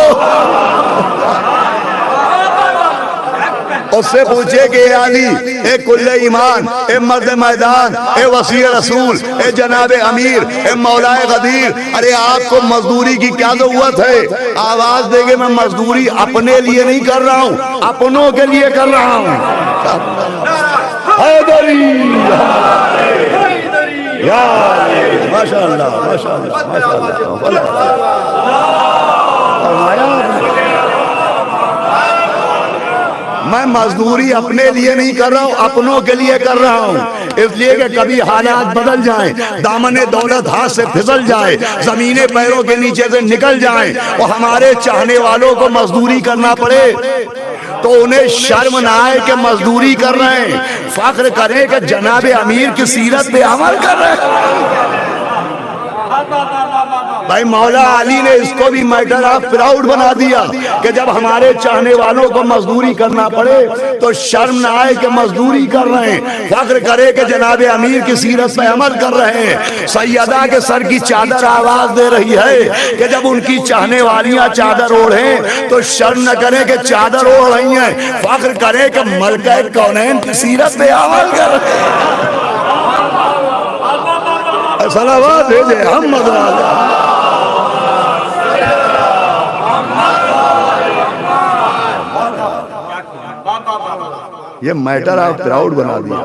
اس سے پوچھے کہ اے علی، اے کل ایمان، اے مرد میدان، اے وسیع رسول، اے جناب امیر، اے مولا غدیر، ارے آپ کو مزدوری کی کیا ضرورت ہے؟ آواز دے گے میں مزدوری اپنے لیے نہیں کر رہا ہوں، اپنوں کے لیے کر رہا ہوں۔ حیدری یا ماشاء اللہ ماشاء اللہ ماشاء اللہ۔ میں مزدوری اپنے لیے نہیں کر رہا ہوں، اپنوں کے لیے کر رہا ہوں، اس لیے کہ کبھی حالات بدل جائیں، دامن دولت ہاتھ سے پھسل جائے، زمینیں پیروں کے نیچے سے نکل جائیں اور ہمارے چاہنے والوں کو مزدوری کرنا پڑے تو انہیں شرم نہ آئے کہ مزدوری کر رہے ہیں، فخر کریں کہ جناب امیر کی سیرت پہ عمل کر رہے ہیں۔ بھائی مولا علی نے اس کو بھی میٹر آف پراؤڈ بنا دیا کہ جب ہمارے چاہنے والوں کو مزدوری کرنا پڑے تو شرم نہ آئے کہ مزدوری کر رہے ہیں، فخر کرے کہ جناب امیر کی سیرت پہ عمل کر رہے ہیں۔ سیدہ کے سر کی چادر آواز دے رہی ہے کہ جب ان کی چاہنے والیاں چادر اوڑھیں تو شرم نہ کریں کہ چادر اوڑھ رہی ہیں، فخر کرے کہ ملکہ کونین کی سیرت پہ عمل کر رہے ہیں۔ صلوات بھیجے محمد یہ میٹر آف پراؤڈ بنا دیا،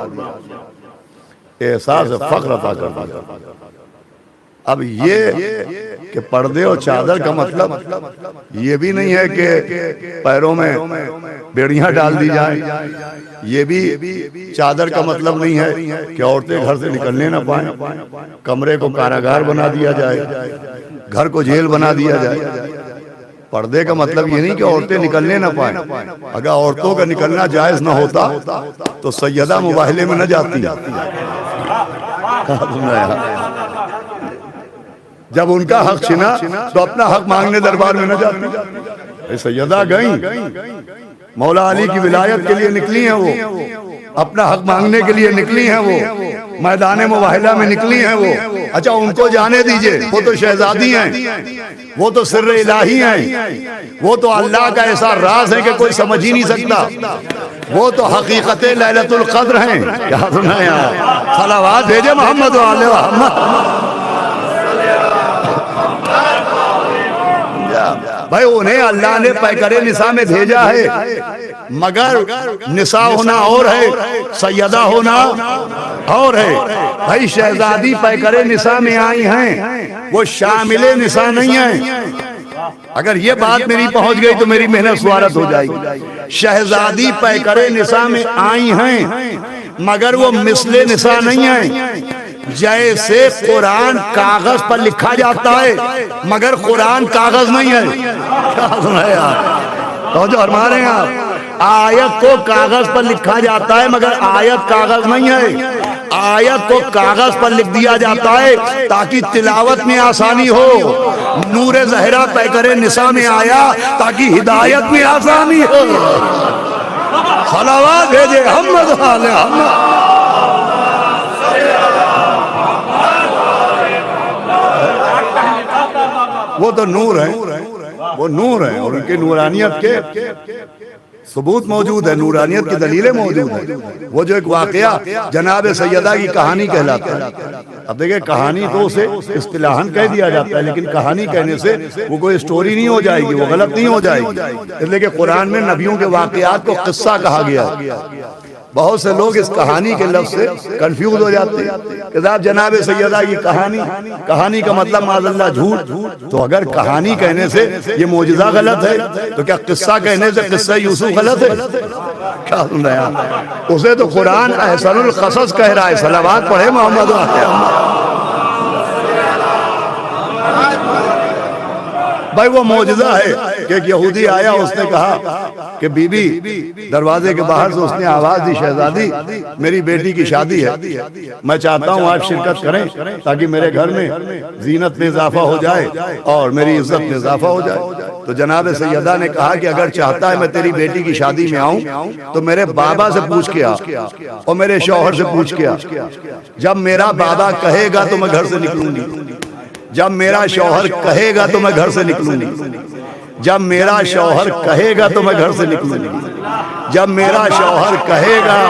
احساس فخر عطا کر دیا۔ اب یہ کہ پردے اور چادر کا مطلب یہ بھی نہیں ہے کہ پیروں میں بیڑیاں ڈال دی جائیں، یہ بھی چادر کا مطلب نہیں ہے کہ عورتیں گھر سے نکلنے نہ پائیں، کمرے کو کاراگار بنا دیا جائے، گھر کو جیل بنا دیا جائے۔ پردے کا مطلب یہ نہیں کہ عورتیں نکلنے نہ پائیں، اگر عورتوں کا نکلنا جائز نہ ہوتا تو سیدہ مباہلے میں نہ جاتی۔ جب ان کا حق چھنا تو اپنا حق مانگنے دربار میں نہ جاتی۔ سیدہ گئیں، مولا علی کی ولایت کے لیے نکلی ہیں، وہ اپنا حق مانگنے کے لیے نکلی ہیں، وہ میدان مباہلہ میں نکلی ہیں وہ۔ اچھا ان کو جانے دیجئے، وہ تو شہزادی ہیں، وہ تو سر الہی ہیں، وہ تو اللہ کا ایسا راز ہے کہ کوئی سمجھ ہی نہیں سکتا، وہ تو حقیقت لیلۃ القدر ہیں۔ کیا سنا یار، صلوات بھیجے محمد و آل محمد۔ بھائی انہیں اللہ نے پیکر نساء میں بھیجا ہے، مگر نساء ہونا اور ہے، سیدہ ہونا اور ہے۔ بھائی شہزادی پیکر نساء میں آئی ہیں، وہ شامل نساء نہیں ہیں۔ اگر یہ بات میری پہنچ گئی تو میری محنت سوارت ہو جائے گی۔ شہزادی پیکر نساء میں آئی ہیں مگر وہ مثل نساء نہیں ہیں۔ جیسے قرآن کاغذ پر لکھا جاتا ہے مگر قرآن کاغذ نہیں ہے۔ کیا سنا یار، تو جو فرما رہے ہیں آپ، آیت کو کاغذ پر لکھا جاتا ہے مگر آیت کاغذ نہیں ہے۔ آیت کو کاغذ پر لکھ دیا جاتا ہے تاکہ تلاوت میں آسانی ہو۔ نور زہرا پیکر نساء میں آیا تاکہ ہدایت میں آسانی ہو۔ صلوات بھیجے محمد آل محمد۔ وہ تو نور ہیں، وہ نور ہیں اور ان کی نورانیت کے ثبوت موجود ہے، نورانیت کی دلیلیں موجود ہیں۔ وہ جو ایک واقعہ جناب سیدہ کی کہانی کہلاتا ہے۔ اب دیکھیں کہانی تو اسے اصطلاحاً کہہ دیا جاتا ہے، لیکن کہانی کہنے سے وہ کوئی سٹوری نہیں ہو جائے گی، وہ غلط نہیں ہو جائے گی، اس لیے کہ قرآن میں نبیوں کے واقعات کو قصہ کہا گیا ہے۔ بہت سے لوگ اس کہانی کے لفظ سے کنفیوز ہو جاتے ہیں کہ صاحب جناب سیدہ کی کہانی کا مطلب معاذ اللہ جھوٹ۔ تو اگر کہانی کہنے سے یہ معجزہ غلط ہے تو کیا قصہ کہنے سے قصہ یوسف غلط ہے؟ کیا سن رہے ہیں؟ اسے تو قرآن احسن القصص کہہ رہا ہے۔ صلوات پڑھے محمد و بھائی وہ معجزہ ہے کہ ایک یہودی آیا، اس نے کہا کہ بی بی، دروازے کے باہر سے اس نے آواز دی، شہزادی میری بیٹی کی شادی ہے، میں چاہتا ہوں آپ شرکت کریں تاکہ میرے گھر میں زینت میں اضافہ ہو جائے اور میری عزت میں اضافہ ہو جائے۔ تو جناب سیدہ نے کہا کہ اگر چاہتا ہے میں تیری بیٹی کی شادی میں آؤں تو میرے بابا سے پوچھ کے آ اور میرے شوہر سے پوچھ کے آ۔ جب میرا بابا کہے گا تو میں گھر سے نکلوں گی، جب میرا شوہر کہے گا تو میں گھر سے نکلوں گی، جب میرا شوہر کہے گا تو میں گھر سے نکلوں گی، جب میرا شوہر کہے گا۔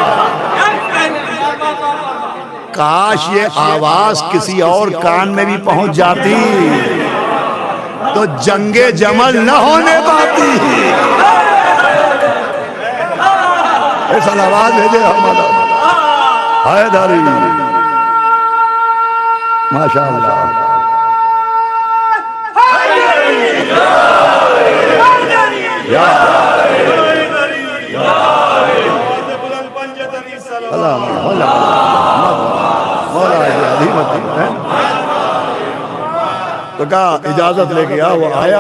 کاش یہ آواز کسی اور کان میں بھی پہنچ جاتی تو جنگ جمل نہ ہونے پاتی۔ ایسا آواز بھیجے محمد حیدری، ماشاء اللہ۔ تو کہا اجازت لے کے وہ آیا،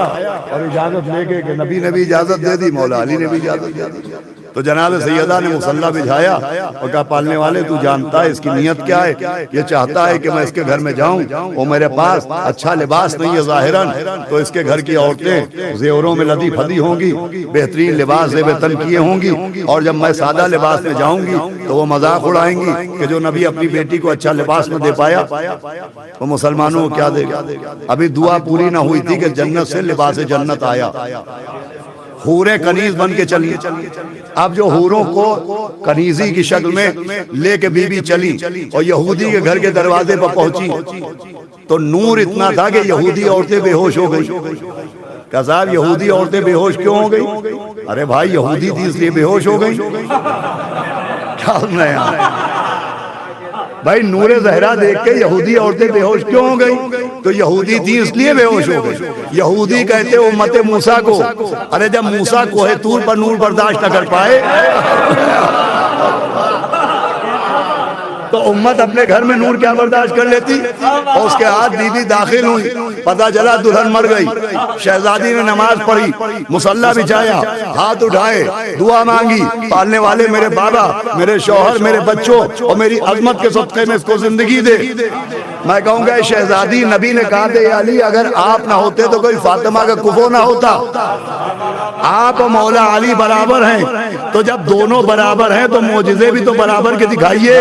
اور اجازت لے کے کہ نبی نے بھی اجازت دے دی، مولا علی نے بھی اجازت دے دی۔ تو جناب سیدہ نے مصلی بچھایا اور کہا پالنے والے تو جانتا ہے اس کی نیت کیا ہے، یہ چاہتا ہے کہ میں اس کے گھر میں جاؤں، وہ میرے پاس اچھا لباس نہیں ہے ظاہراً، تو اس کے گھر کی عورتیں زیوروں میں لدی پھدی ہوں گی، بہترین لباس زیب تن کیے ہوں گی، اور جب میں سادہ لباس میں جاؤں گی تو وہ مذاق اڑائیں گی کہ جو نبی اپنی بیٹی کو اچھا لباس میں دے پایا وہ مسلمانوں کو کیا دے گا۔ ابھی دعا پوری نہ ہوئی تھی کہ جنت سے لباس جنت آیا، حوریں کنیز بن کے چلی۔ اب جو حوروں کو کنیزی کی شکل میں لے کے بی بی چلی اور یہودی کے گھر کے دروازے پر پہنچی تو نور اتنا تھا کہ یہودی عورتیں بے ہوش ہو گئی۔ کہا صاحب یہودی عورتیں بے ہوش کیوں ہو گئی؟ ارے بھائی یہودی تھی اس لیے بے ہوش ہو گئی۔ کیا سنا ہے بھائی، نور زہرا دیکھ کے یہودی عورتیں بے ہوش کیوں ہو گئی؟ تو یہودی تھی اس لیے بے ہوش ہو گئی۔ یہودی کہتے امت موسیٰ کو، ارے جب موسیٰ کوہ طور پر نور برداشت نہ کر پائے تو امت اپنے گھر میں نور کیا برداشت کر لیتی؟ اور اس کے ہاتھ بی بی داخل ہوئی، پتہ چلا دلہن مر گئی۔ شہزادی نے نماز پڑھی، مصلی بچھایا، ہاتھ اٹھائے، دعا مانگی، پالنے والے میرے بابا، میرے شوہر، میرے بچوں اور میری عظمت کے صدقے میں اس کو زندگی دے۔ میں کہوں گا شہزادی، نبی نے کہا کہ علی اگر آپ نہ ہوتے تو کوئی فاطمہ کا کفو نہ ہوتا، آپ اور مولا علی برابر ہیں، تو جب دونوں برابر ہیں تو معجزے بھی تو برابر کے دکھائیے۔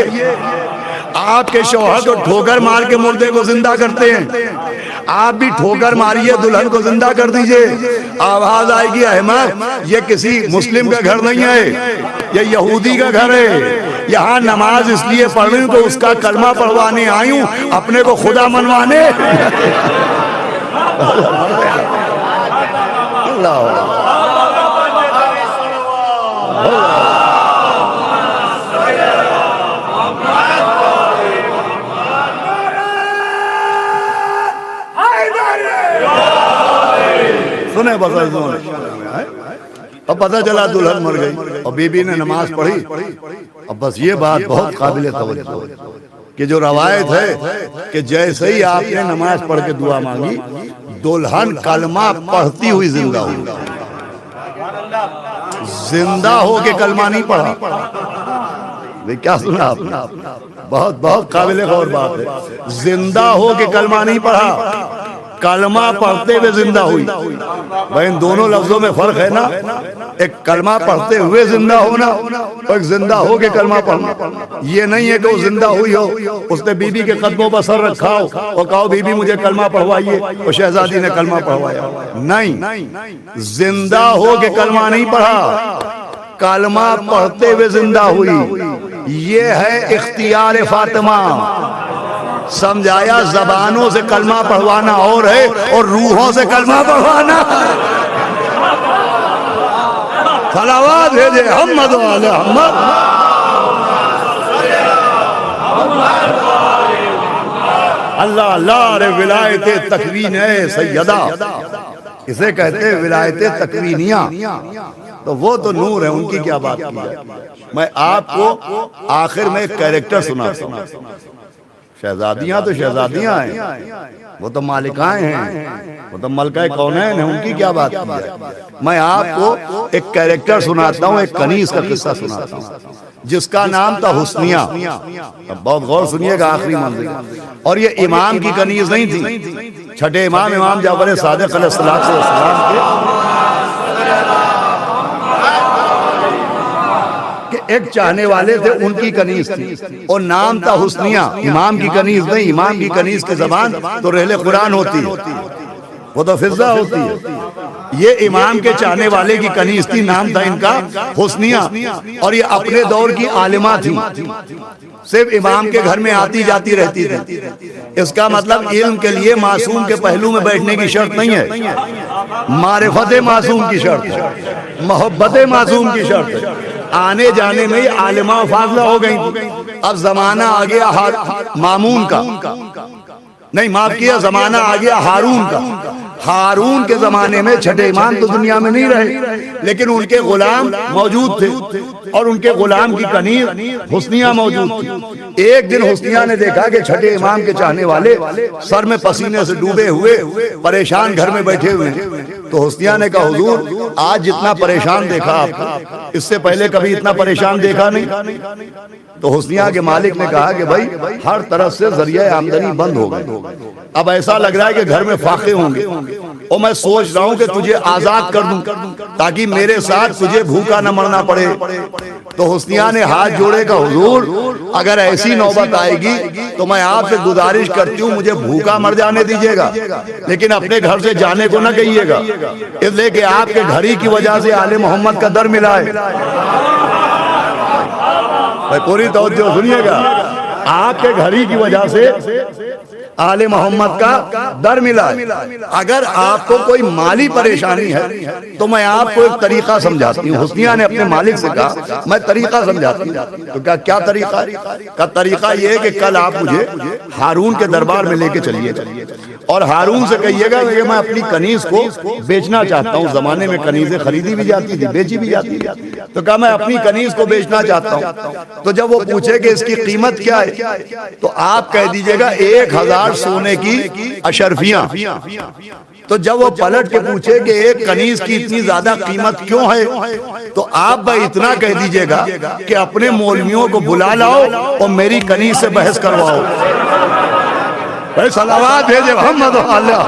آپ کے شوہر کو ٹھوکر مار کے مردے کو زندہ کرتے ہیں، آپ بھی ٹھوکر ماریے دلہن کو زندہ کر دیجئے۔ آواز آئے گی احمد یہ کسی مسلم کا گھر نہیں ہے، یہ یہودی کا گھر ہے، یہاں نماز اس لیے پڑھ رہی ہوں کہ اس کا کلمہ پڑھوانے آئی ہوں، اپنے کو خدا منوانے۔ اللہ سنے بس اب پتہ چلا دلہن مر گئی اور بی بی نے نماز پڑھی۔ اب بس یہ بات بہت قابل توجہ ہے کہ جو روایت ہے کہ جیسے ہی آپ نے نماز پڑھ کے دعا مانگی دلہن کلمہ پڑھتی ہوئی زندہ ہوئی۔ زندہ ہو کے کلمہ نہیں پڑھا، کیا سنا آپ نے؟ بہت بہت قابل غور بات ہے۔ زندہ ہو کے کلمہ نہیں پڑھا، کلمہ پڑھتے ہوئے زندہ ہوئی۔ بھائی ان دونوں لفظوں میں فرق ہے نا، ایک کلمہ پڑھتے ہوئے زندہ ہونا اور ایک زندہ ہو کے کلمہ پڑھنا۔ یہ نہیں ہے کہ وہ زندہ ہوئی ہو، اس نے بی بی کے قدموں پر سر رکھا ہو اور کہو بی بی مجھے کلمہ پڑھوائیے، اور شہزادی نے کلمہ پڑھوایا۔ نہیں، زندہ ہو کے کلمہ نہیں پڑھا، کلمہ پڑھتے ہوئے زندہ ہوئی۔ یہ ہے اختیار فاطمہ۔ سمجھایا زبانوں سے کلمہ پڑھوانا اور ہے اور روحوں سے کلمہ پڑھوانا۔ صلوات بھیجے محمد علی محمد۔ اللہ اللہ رے ولایت تکوین ہے سیدہ، اسے کہتے ہیں ولایت تکوینیہ، تو وہ تو نور ہے، ان کی کیا بات کی ہے۔ میں آپ کو آخر میں ایک کیریکٹر سناتا ہوں۔ شہزادیاں تو شہزادیاں ہیں، وہ تو مالکائیں ہیں، وہ تو ملکہ کونین ہیں، ان کی کیا بات کی ہے۔ میں آپ کو ایک کیریکٹر سناتا ہوں، ایک کنیز کا قصہ سناتا ہوں جس کا نام تھا حسنیہ۔ اب بہت غور سنیے گا آخری منزل، اور یہ امام کی کنیز نہیں تھی، چھٹے امام امام جعفر صادق علیہ السلام کے کہ ایک چاہنے والے تھے، ان کی کنیز تھی اور نام تھا حسنیہ، امام کی کنیز نہیں، امام کی کنیز کی زبان تو رحل قرآن ہوتی ہے، وہ تو فضہ ہوتی ہے، یہ امام کے چاہنے والے کی کنیز تھی، نام تھا ان کا حسنیہ، اور یہ اپنے دور کی عالمہ تھی، صرف امام کے گھر میں آتی جاتی رہتی تھی۔ اس کا مطلب علم کے لیے معصوم کے پہلو میں بیٹھنے کی شرط نہیں ہے، معرفت معصوم کی شرط ہے، محبت معصوم کی شرط ہے۔ آنے جانے میں یہ عالمہ فاضلہ ہو گئی تھی۔ اب زمانہ آ گیا مامون کا، نہیں معاف کیا، زمانہ آ گیا ہارون کا۔ ہارون کے زمانے میں چھٹے امام تو دنیا میں نہیں رہے، لیکن ان کے غلام موجود تھے اور ان کے غلام کی کنیز حسنیہ موجود تھی۔ ایک دن حسنیہ نے دیکھا کہ چھٹے امام کے چاہنے والے سر میں پسینے سے ڈوبے ہوئے پریشان گھر میں بیٹھے ہوئے ہیں، تو حسنیہ نے کہا حضور آج جتنا پریشان دیکھا آپ کو، اس سے پہلے کبھی اتنا پریشان دیکھا نہیں۔ تو حسنیہ کے مالک نے کہا کہ بھائی ہر طرف سے ذریعہ آمدنی بند ہو گئے، اب ایسا لگ رہا ہے کہ گھر میں فاقے ہوں گے، اور میں سوچ رہا ہوں کہ تجھے آزاد کر دوں تاکہ میرے ساتھ تجھے بھوکا نہ مرنا پڑے۔ تو حسنیہ نے ہاتھ جوڑے کہ حضور اگر ایسی نوبت آئے گی تو میں آپ سے گزارش کرتی ہوں مجھے بھوکا مر جانے دیجیے گا، لیکن اپنے گھر سے جانے کو نہ کہیے گا، اس لیے کہ آپ کے گھر ہی کی وجہ سے آل محمد کا در ملا ہے۔ پوری توجہ سنیے گا، آپ کے گھر ہی کی وجہ سے آل محمد کا در ملا ہے۔ اگر آپ کو کوئی مالی پریشانی ہے تو میں آپ کو ایک طریقہ سمجھاتی ہوں۔ حسنیہ نے اپنے مالک سے کہا میں طریقہ سمجھاتی ہوں، تو کیا طریقہ ہے؟ کا طریقہ یہ ہے کہ کل آپ مجھے ہارون کے دربار میں لے کے چلیے اور ہارون سے کہیے گا کہ میں اپنی کنیز کو بیچنا چاہتا ہوں۔ زمانے میں کنیزیں خریدی بھی جاتی تھی، بیچی بھی جاتی تھی، تو کہا میں اپنی کنیز کو بیچنا چاہتا ہوں۔ تو جب وہ پوچھے کہ اس کی قیمت کیا ہے تو آپ کہہ دیجئے گا 1000 سونے کی اشرفیاں۔ تو جب وہ پلٹ کے پوچھے کہ ایک کنیز کی اتنی زیادہ قیمت کیوں ہے تو آپ بھائی اتنا کہہ دیجئے گا کہ اپنے مولویوں کو بلا لاؤ اور میری کنیز سے بحث کرواؤ۔ بھائی صلوات بھیجے محمد اللہ۔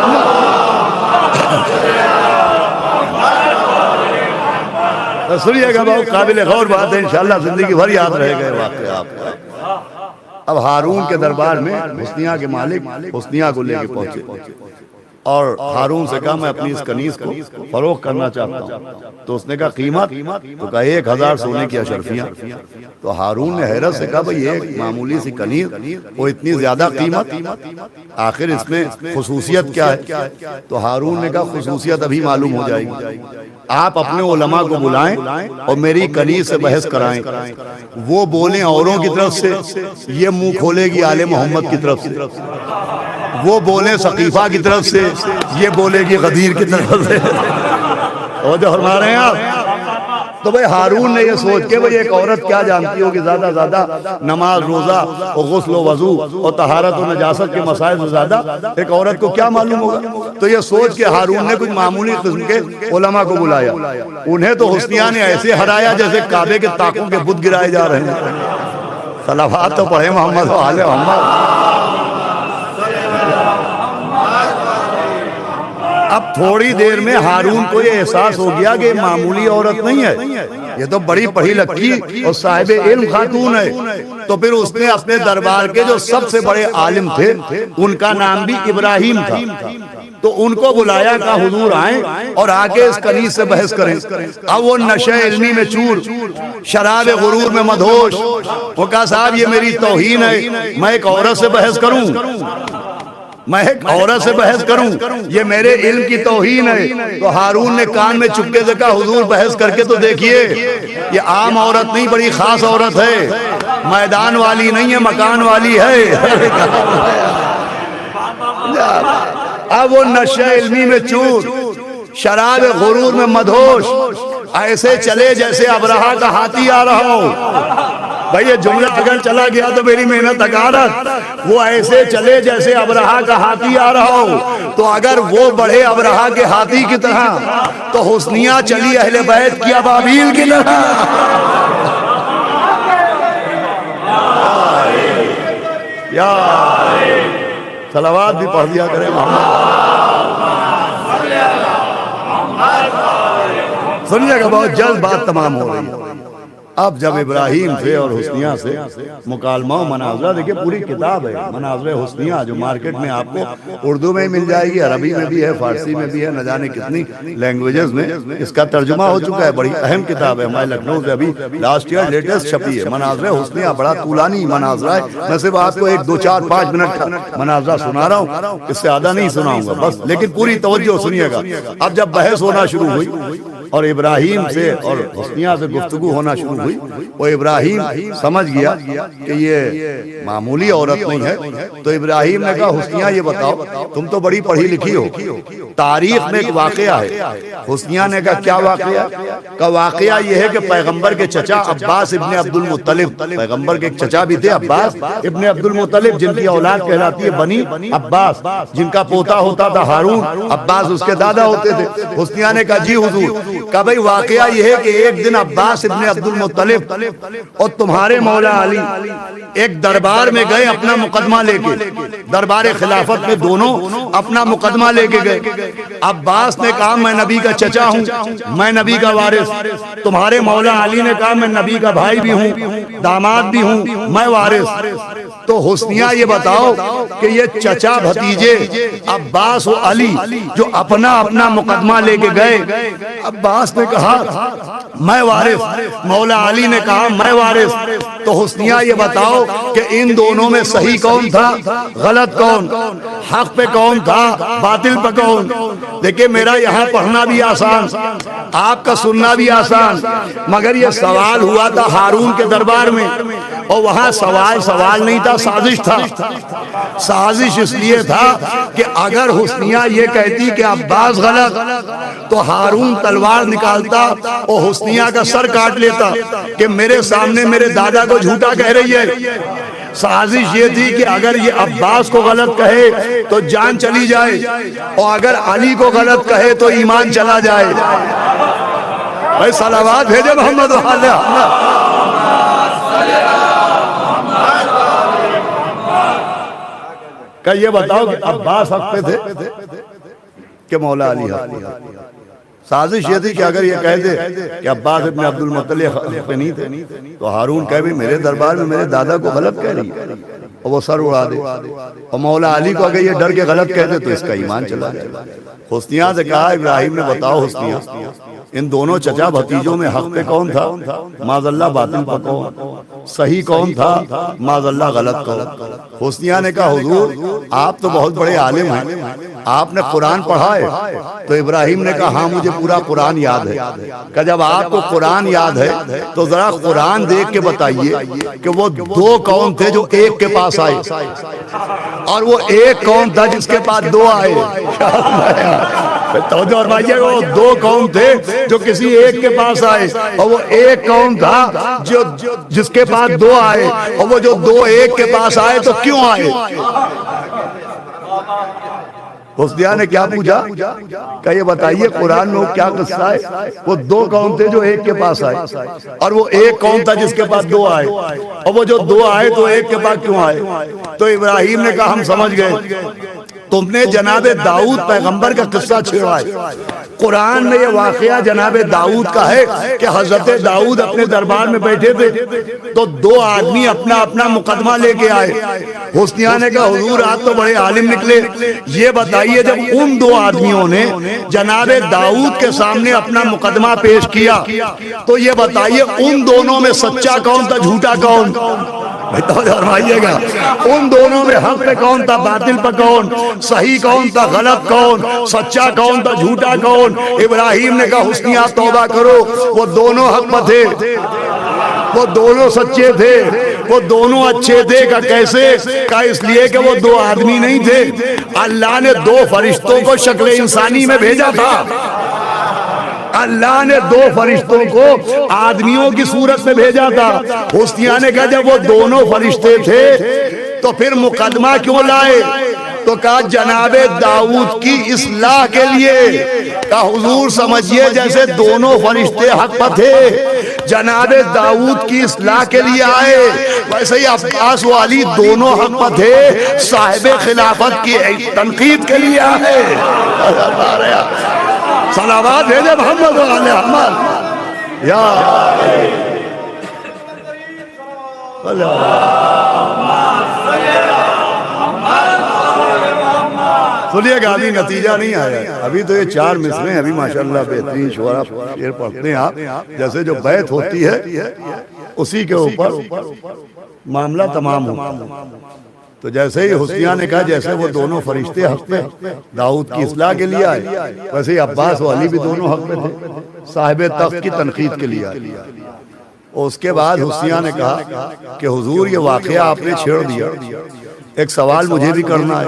سنیے گا بہت قابل غور بات ہے، انشاءاللہ زندگی بھر یاد رہے گئے واقعہ آپ کو۔ اب ہارون کے دربار میں حسنیہ کے مالک حسنیہ کو لے کے پہنچے اور ہارون سے کہا میں اپنی اس کنیز کو فروخت کرنا چاہتا ہوں۔ تو اس نے کہا قیمت؟ تو کہا 1000 سونے کی اشرفیاں۔ تو ہارون نے حیرت سے کہا بھئی ایک معمولی سی کنیز وہ اتنی زیادہ قیمت، آخر اس میں خصوصیت کیا ہے؟ تو ہارون نے کہا خصوصیت ابھی معلوم ہو جائے گی، آپ اپنے علماء کو بلائیں اور میری کنیز سے بحث کرائیں، وہ بولیں اوروں کی طرف سے، یہ منہ کھولے گی آل محمد کی طرف سے، وہ بولیں ثقیفہ کی طرف سے، یہ بولے گی غدیر کی طرف سے۔ اور جو فرما رہے ہیں آپ، تو بھئی ہارون نے یہ سوچ کے بھئی ایک عورت کیا جانتی ہو کہ زیادہ زیادہ نماز روزہ اور غسل و وضو اور طہارت و نجاست کے مسائل سے زیادہ ایک عورت کو کیا معلوم ہوگا؟ تو یہ سوچ کے ہارون نے کچھ معمولی قسم کے علماء کو بلایا، انہیں تو حسنیہ نے ایسے ہرایا جیسے کعبے کے طاقوں کے بت گرائے جا رہے ہیں۔ صلوات تو پڑھے محمد و آل محمد۔ اب تھوڑی دیر میں ہارون کو یہ احساس ہو گیا کہ معمولی عورت نہیں ہے، یہ تو بڑی پڑھی لکھی اور صاحب علم خاتون ہے۔ تو پھر اس نے اپنے دربار کے جو سب سے بڑے عالم تھے ان کا نام بھی ابراہیم تھا، تو ان کو بلایا کہ حضور آئیں اور آ کے اس کنیز سے بحث کریں۔ اب وہ نشہ علمی میں چور، شراب غرور میں مدہوش، وہ کہا صاحب یہ میری توہین ہے، میں ایک عورت سے بحث کروں، میں ایک عورت سے بحث کروں، یہ میرے علم کی توہین ہے۔ تو ہارون نے کان میں چپکے سے کہا حضور بحث کر کے تو دیکھیے، یہ عام عورت نہیں بڑی خاص عورت ہے، میدان والی نہیں ہے مکان والی ہے۔ اب وہ نشہ علمی میں چور، شراب غرور میں مدہوش، ایسے چلے جیسے ابرہا کا ہاتھی آ رہا ہو۔ بھئی یہ جملہ اگر چلا گیا تو میری محنت اکارت، وہ ایسے چلے جیسے ابرہا کا ہاتھی آ رہا ہو۔ تو اگر وہ بڑھے ابرہا کے ہاتھی کی طرح تو حسنیہ چلی اہل بیت کی ابابیل کی طرح۔ یا صلوات بھی پڑھ دیا کرے محمد۔ سنیے گا بہت جلد بات تمام ہو رہی ہے۔ اب جب ابراہیم سے اور حسنیہ سے مکالمہ و مناظرہ، دیکھیں پوری کتاب ہے مناظرہ حسنیہ جو مارکیٹ میں آپ کو اردو میں مل جائے گی، عربی میں بھی ہے، فارسی میں بھی ہے، نہ جانے کتنی لینگویجز میں اس کا ترجمہ ہو چکا ہے۔ بڑی اہم کتاب ہے، ہمارے لکھنؤ سے ابھی لاسٹ ایئر لیٹسٹ چھپی ہے مناظرہ حسنیہ۔ بڑا طولانی مناظرہ ہے، میں صرف آپ کو 1 2 4 5 منٹ کا مناظرہ سنا رہا ہوں، اس سے زیادہ نہیں سناؤں گا بس، لیکن پوری توجہ سنیے گا۔ اب جب بحث ہونا شروع ہوئی اور ابراہیم سے اور حسنیہ سے گفتگو ہونا شروع ہوئی، وہ ابراہیم سمجھ گیا کہ یہ معمولی عورت نہیں ہے، تو ابراہیم نے کہا حسنیہ یہ بتاؤ تم تو بڑی پڑھی لکھی ہو، تاریخ میں ایک واقعہ ہے۔ حسنیہ نے کہا کیا واقعہ؟ کا واقعہ یہ ہے کہ پیغمبر کے چچا عباس ابن عبد المطلب، پیغمبر کے ایک چچا بھی تھے عباس ابن عبد المطلب، جن کی اولاد کہلاتی ہے بنی عباس، جن کا پوتا ہوتا تھا ہارون، عباس اس کے دادا ہوتے تھے۔ حسنیہ نے کہا جی حضور، کہا بھئی واقعہ یہ ہے کہ ایک دن عباس ابن عبد المطلب اور تمہارے مولا علی ایک دربار میں گئے اپنا مقدمہ لے کے، دربار خلافت میں دونوں اپنا مقدمہ لے کے گئے۔ عباس نے کہا میں نبی کا چچا ہوں، میں نبی کا وارث۔ تمہارے مولا علی نے کہا میں نبی کا بھائی بھی ہوں، داماد بھی ہوں، میں وارث۔ تو حسنیہ یہ بتاؤ کہ یہ چچا بھتیجے عباس و علی جو اپنا اپنا مقدمہ لے کے گئے، عباس نے کہا میں وارث، مولا علی نے کہا میں وارث، تو حسنیہ یہ بتاؤ کہ ان دونوں میں صحیح کون تھا، غلط کون، حق پہ کون تھا، باطل پہ کون؟ دیکھیں میرا یہاں پڑھنا بھی آسان، آپ کا سننا بھی آسان، مگر یہ سوال ہوا تھا ہارون کے دربار میں، اور وہاں سوال نہیں تھا، سازش تھا۔ سازش اس لیے تھا کہ اگر حسنیہ یہ کہتی کہ عباس غلط تو ہارون تلوار نکالتا اور حسنیہ کا سر کاٹ لیتا کہ میرے سامنے میرے دادا کو جھوٹا کہہ رہی ہے۔ سازش یہ تھی کہ اگر یہ عباس کو غلط کہے تو جان چلی جائے، اور اگر علی کو غلط کہے تو ایمان چلا جائے۔ بھائی صلوات بھیجے محمد علیہ۔ کہ یہ بتاؤ کہ عباس حق پہ تھے کہ مولا علی حق پہ تھے؟ سازش یہ تھی کہ اگر یہ کہہ دے کہ عباس ابن عبد المطلب حق پہ نہیں تھے تو ہارون کہے بھی میرے دربار میں میرے دادا کو غلط کہہ رہی ہے، اور وہ سر اڑا دے، اور مولا علی کو اگر یہ ڈر کے غلط کہہ دے تو اس کا ایمان چلا جائے۔ حسنیہ سے کہا ابراہیم نے بتاؤ حسنیہ ان دونوں چچا بھتیجوں میں حق پہ کون تھا، معاذ اللہ باطل پہ کون، صحیح کون تھا، معاذ اللہ غلط کون؟ حسنیہ نے کہا حضور آپ تو بہت بڑے عالم ہیں، آپ نے قرآن پڑھا ہے؟ تو ابراہیم نے کہا ہاں مجھے پورا قرآن یاد ہے۔ کہ جب آپ کو قرآن یاد ہے تو ذرا قرآن دیکھ کے بتائیے کہ وہ 2 کون تھے جو ایک کے پاس آئے، اور وہ ایک کون تھا جس کے پاس 2 آئے؟ توجہ فرمائیے، وہ 2 کون تھے جو کسی ایک کے پاس آئے، اور وہ ایک کون تھا جو جس کے پاس 2 آئے، اور وہ جو 2 ایک کے پاس آئے تو کیوں آئے؟ حسنیہ نے کیا پوچھا کہ یہ بتائیے قرآن میں وہ کیا قصہ ہے؟ وہ 2 کون تھے جو ایک کے پاس آئے، اور وہ ایک کون تھا جس کے پاس 2 آئے، اور وہ جو 2 آئے تو ایک کے پاس کیوں آئے؟ تو ابراہیم نے کہا ہم سمجھ گئے، تم نے جناب داؤد پیغمبر کا قصہ چھیڑا ہے۔ قرآن میں یہ واقعہ جناب داؤد کا ہے کہ حضرت داؤد اپنے دربار میں بیٹھے تھے تو 2 آدمی اپنا اپنا مقدمہ لے کے آئے۔ حسنیہ نے کہا حضور آپ تو بڑے عالم نکلے، یہ بتائیے جب ان 2 آدمیوں نے جناب داؤد کے سامنے اپنا مقدمہ پیش کیا تو یہ بتائیے ان دونوں میں سچا کون تھا، جھوٹا کون؟ فرمائیے گا ان دونوں میں حق پہ کون تھا، باطل پہ کون، صحیح کون تھا، غلط کون، سچا کون تھا، جھوٹا کون؟ ابراہیم نے کہا حسنیہ توبہ کرو، وہ دونوں حق پہ تھے، وہ دونوں سچے تھے، وہ دونوں اچھے تھے۔ کہ کیسے؟ کہ اس لیے کہ وہ 2 آدمی نہیں تھے، اللہ نے 2 فرشتوں کو شکل انسانی میں بھیجا تھا۔ اللہ نے 2 فرشتوں کو آدمیوں کی صورت میں بھیجا تھا۔ حسنیہ نے کہا جب وہ دونوں فرشتے تھے تو پھر مقدمہ کیوں لائے؟ تو کہا جناب داؤد کی اصلاح کے لیے۔ کہا حضور سمجھیے جیسے دونوں فرشتے حق پر تھے جناب داؤد کی اصلاح کے لیے آئے، ویسے ہی عباس و علی دونوں حق پر تھے، صاحب خلافت کی تنقید کے لیے آئے۔ صلوات بھیجے محمد علیہ محمد۔ یا سنیے گا، ابھی نتیجہ نہیں آیا، ابھی تو یہ 4 مصریں ہیں، ابھی ماشاءاللہ بہترین شعرا شعر پڑھتے ہیں آپ، جیسے جو بیت ہوتی ہے اسی کے اوپر معاملہ تمام ہوتا ہے۔ تو جیسے ہی حسنیہ نے کہا جیسے وہ دونوں فرشتے حق پہ داؤد کی اصلاح کے لیے آئے، ویسے ہی عباس و علی بھی دونوں حق پہ تھے، صاحب تخت کی تنقید کے لیے آئے۔ اور اس کے بعد حسنیہ نے کہا کہ حضور یہ واقعہ آپ نے چھیڑ دیا، ایک سوال مجھے بھی کرنا ہے،